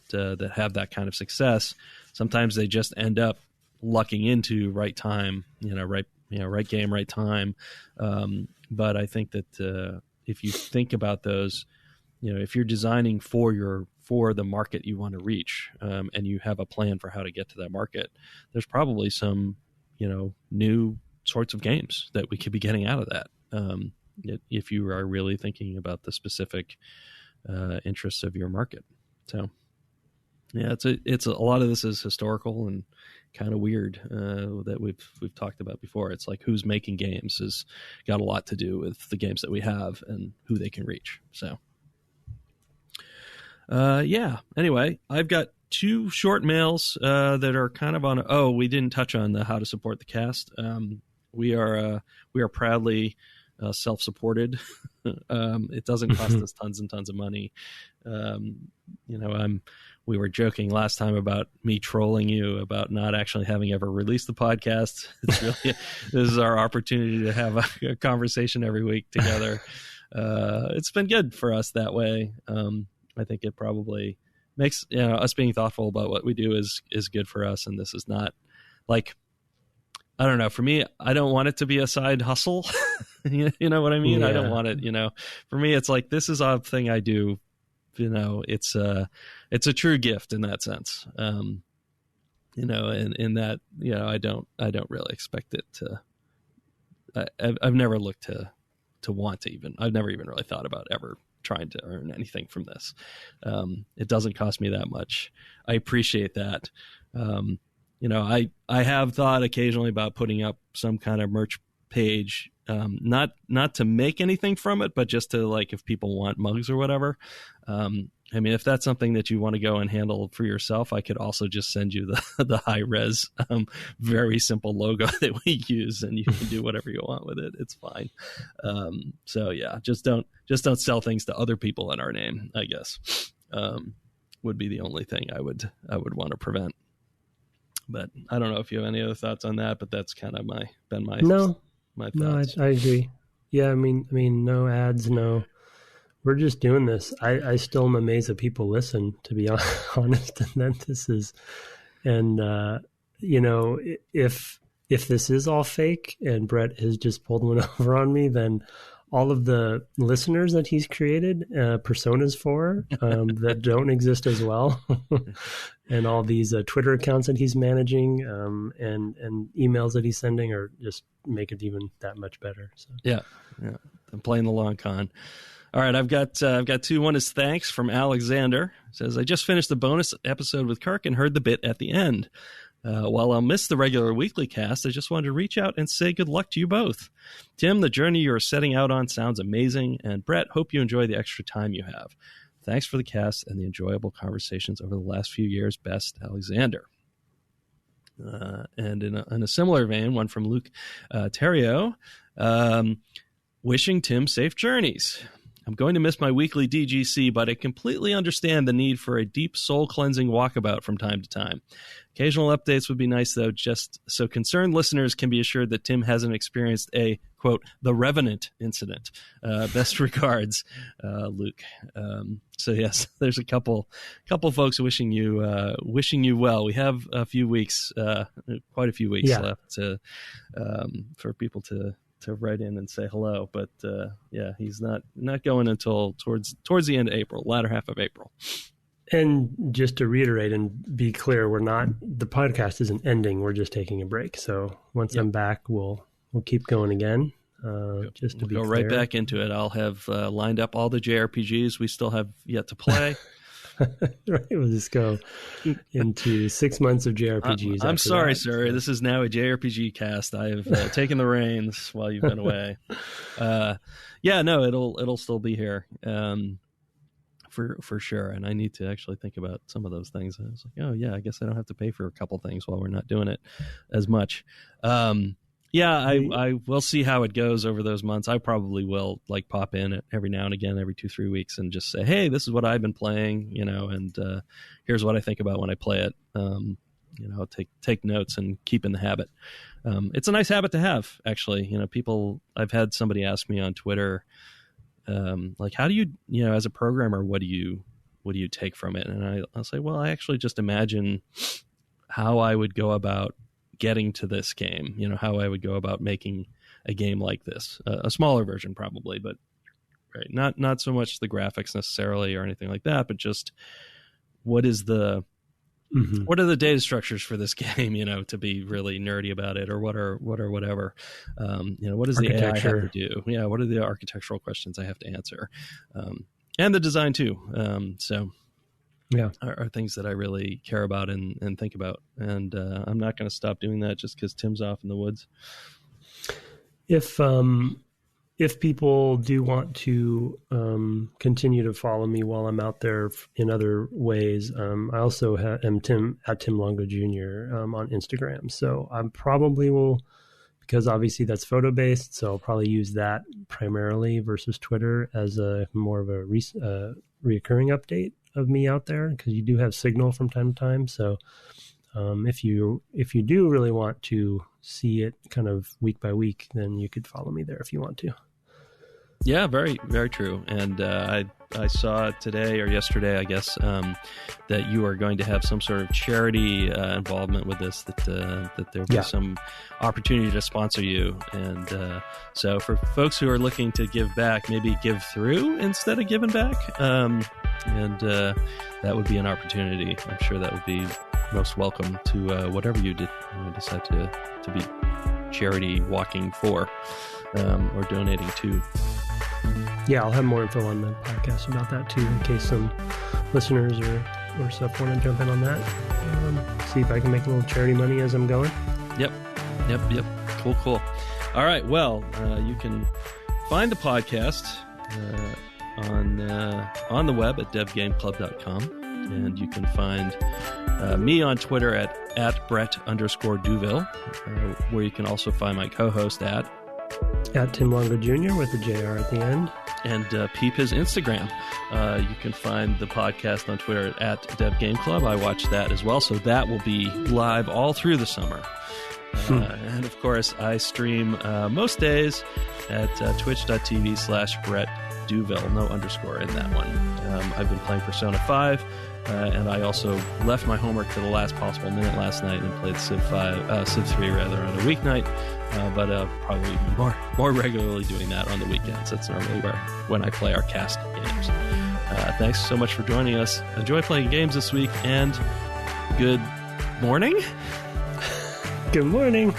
have that kind of success, sometimes they just end up lucking into right time, right game, right time. But I think that if you think about those, if you're designing for the market you want to reach, and you have a plan for how to get to that market, there's probably some new sorts of games that we could be getting out of that. If you are really thinking about the specific interests of your market. So yeah, it's a lot of this is historical and kind of weird that we've talked about before. It's like who's making games has got a lot to do with the games that we have and who they can reach. So anyway, I've got 2 short mails that are kind of on. We didn't touch on the how to support the cast. We are proudly self-supported. It doesn't cost us tons and tons of money. We were joking last time about me trolling you about not actually having ever released the podcast. It's really, this is our opportunity to have a conversation every week together. It's been good for us that way. I think it probably makes us being thoughtful about what we do is good for us. And this is not like, I don't know, for me, I don't want it to be a side hustle. You know what I mean? Yeah. I don't want it, for me, it's like, this is a thing I do, it's a true gift in that sense. In that, I don't really expect it to, I've never looked to want to even, I've never even really thought about ever trying to earn anything from this. It doesn't cost me that much. I appreciate that. I have thought occasionally about putting up some kind of merch page, not to make anything from it, but just to, like, if people want mugs or whatever. If that's something that you want to go and handle for yourself, I could also just send you the high res, very simple logo that we use, and you can do whatever you want with it. It's fine. So yeah, just don't sell things to other people in our name, I guess, would be the only thing I would want to prevent. But I don't know if you have any other thoughts on that, but that's kind of my thoughts. No, I agree. Yeah. I mean, no ads, no, we're just doing this. I still am amazed that people listen, to be honest. And then this is, and if this is all fake and Brett has just pulled one over on me, then all of the listeners that he's created personas for that don't exist as well, and all these Twitter accounts that he's managing and emails that he's sending are just make it even that much better. So yeah, I'm playing the long con. All right, I've got 2. One is thanks from Alexander. It says, I just finished the bonus episode with Kirk and heard the bit at the end. While I'll miss the regular weekly cast, I just wanted to reach out and say good luck to you both. Tim, the journey you're setting out on sounds amazing, and Brett, hope you enjoy the extra time you have. Thanks for the cast and the enjoyable conversations over the last few years. Best, Alexander. And in a similar vein, one from Luke Terrio, wishing Tim safe journeys. I'm going to miss my weekly DGC, but I completely understand the need for a deep soul-cleansing walkabout from time to time. Occasional updates would be nice, though, just so concerned listeners can be assured that Tim hasn't experienced a, quote, the Revenant incident. Best regards, Luke. So, yes, there's a couple folks wishing you well. We have a few weeks, quite a few weeks left for people to write in and say hello, but he's not going until towards the end of April, latter half of April. And just to reiterate and be clear, the podcast isn't ending. We're just taking a break. So once I'm back, we'll keep going again. Just to be clear. Right back into it. I'll have lined up all the JRPGs we still have yet to play. Right, we'll just go into 6 months of JRPGs. I'm sorry, sir. This is now a JRPG cast. I have taken the reins while you've been away. It'll still be here for sure. And I need to actually think about some of those things. I was like, oh yeah, I guess I don't have to pay for a couple things while we're not doing it as much. I will see how it goes over those months. I probably will pop in every now and again, every 2-3 weeks, and just say, hey, this is what I've been playing, and here's what I think about when I play it. Take notes and keep in the habit. It's a nice habit to have, actually. I've had somebody ask me on Twitter, how do you, as a programmer, what do you take from it? And I'll say, well, I actually just imagine how I would go about getting to this game, how I would go about making a game like this, a smaller version probably, but right, not so much the graphics necessarily or anything like that, but just what are the data structures for this game, to be really nerdy about it, or what are whatever, what does the AI have to do? Yeah, what are the architectural questions I have to answer, and the design too. Are things that I really care about and think about. And I'm not going to stop doing that just because Tim's off in the woods. If people do want to continue to follow me while I'm out there in other ways, I also am Tim Longo Jr. On Instagram. So I probably will, because obviously that's photo based, so I'll probably use that primarily versus Twitter as a more of a reoccurring update of me out there, because you do have signal from time to time. So if you do really want to see it kind of week by week, then you could follow me there if you want to. Yeah, very, very true. And I saw today or yesterday, I guess, that you are going to have some sort of charity involvement with this, that there'll be some opportunity to sponsor you. And so for folks who are looking to give back, maybe give through instead of giving back. And that would be an opportunity. I'm sure that would be most welcome to whatever you decide to be charity walking for or donating to. Yeah, I'll have more info on the podcast about that too, in case some listeners or stuff want to jump in on that. See if I can make a little charity money as I'm going. Yep. Cool. All right. Well, you can find the podcast on the web at devgameclub.com, and you can find me on Twitter at Brett_Duville, where you can also find my co-host at Tim Longo Jr. with the JR at the end. And peep his Instagram. You can find the podcast on Twitter at DevGameClub. I watch that as well, so that will be live all through the summer. And of course, I stream most days at twitch.tv/Brett Duville, no underscore in that one. I've been playing Persona 5, and I also left my homework to the last possible minute last night and played Civ 3 on a weeknight, but probably more regularly doing that on the weekends. That's normally when I play our cast games. Thanks so much for joining us. Enjoy playing games this week, and good morning. Good morning.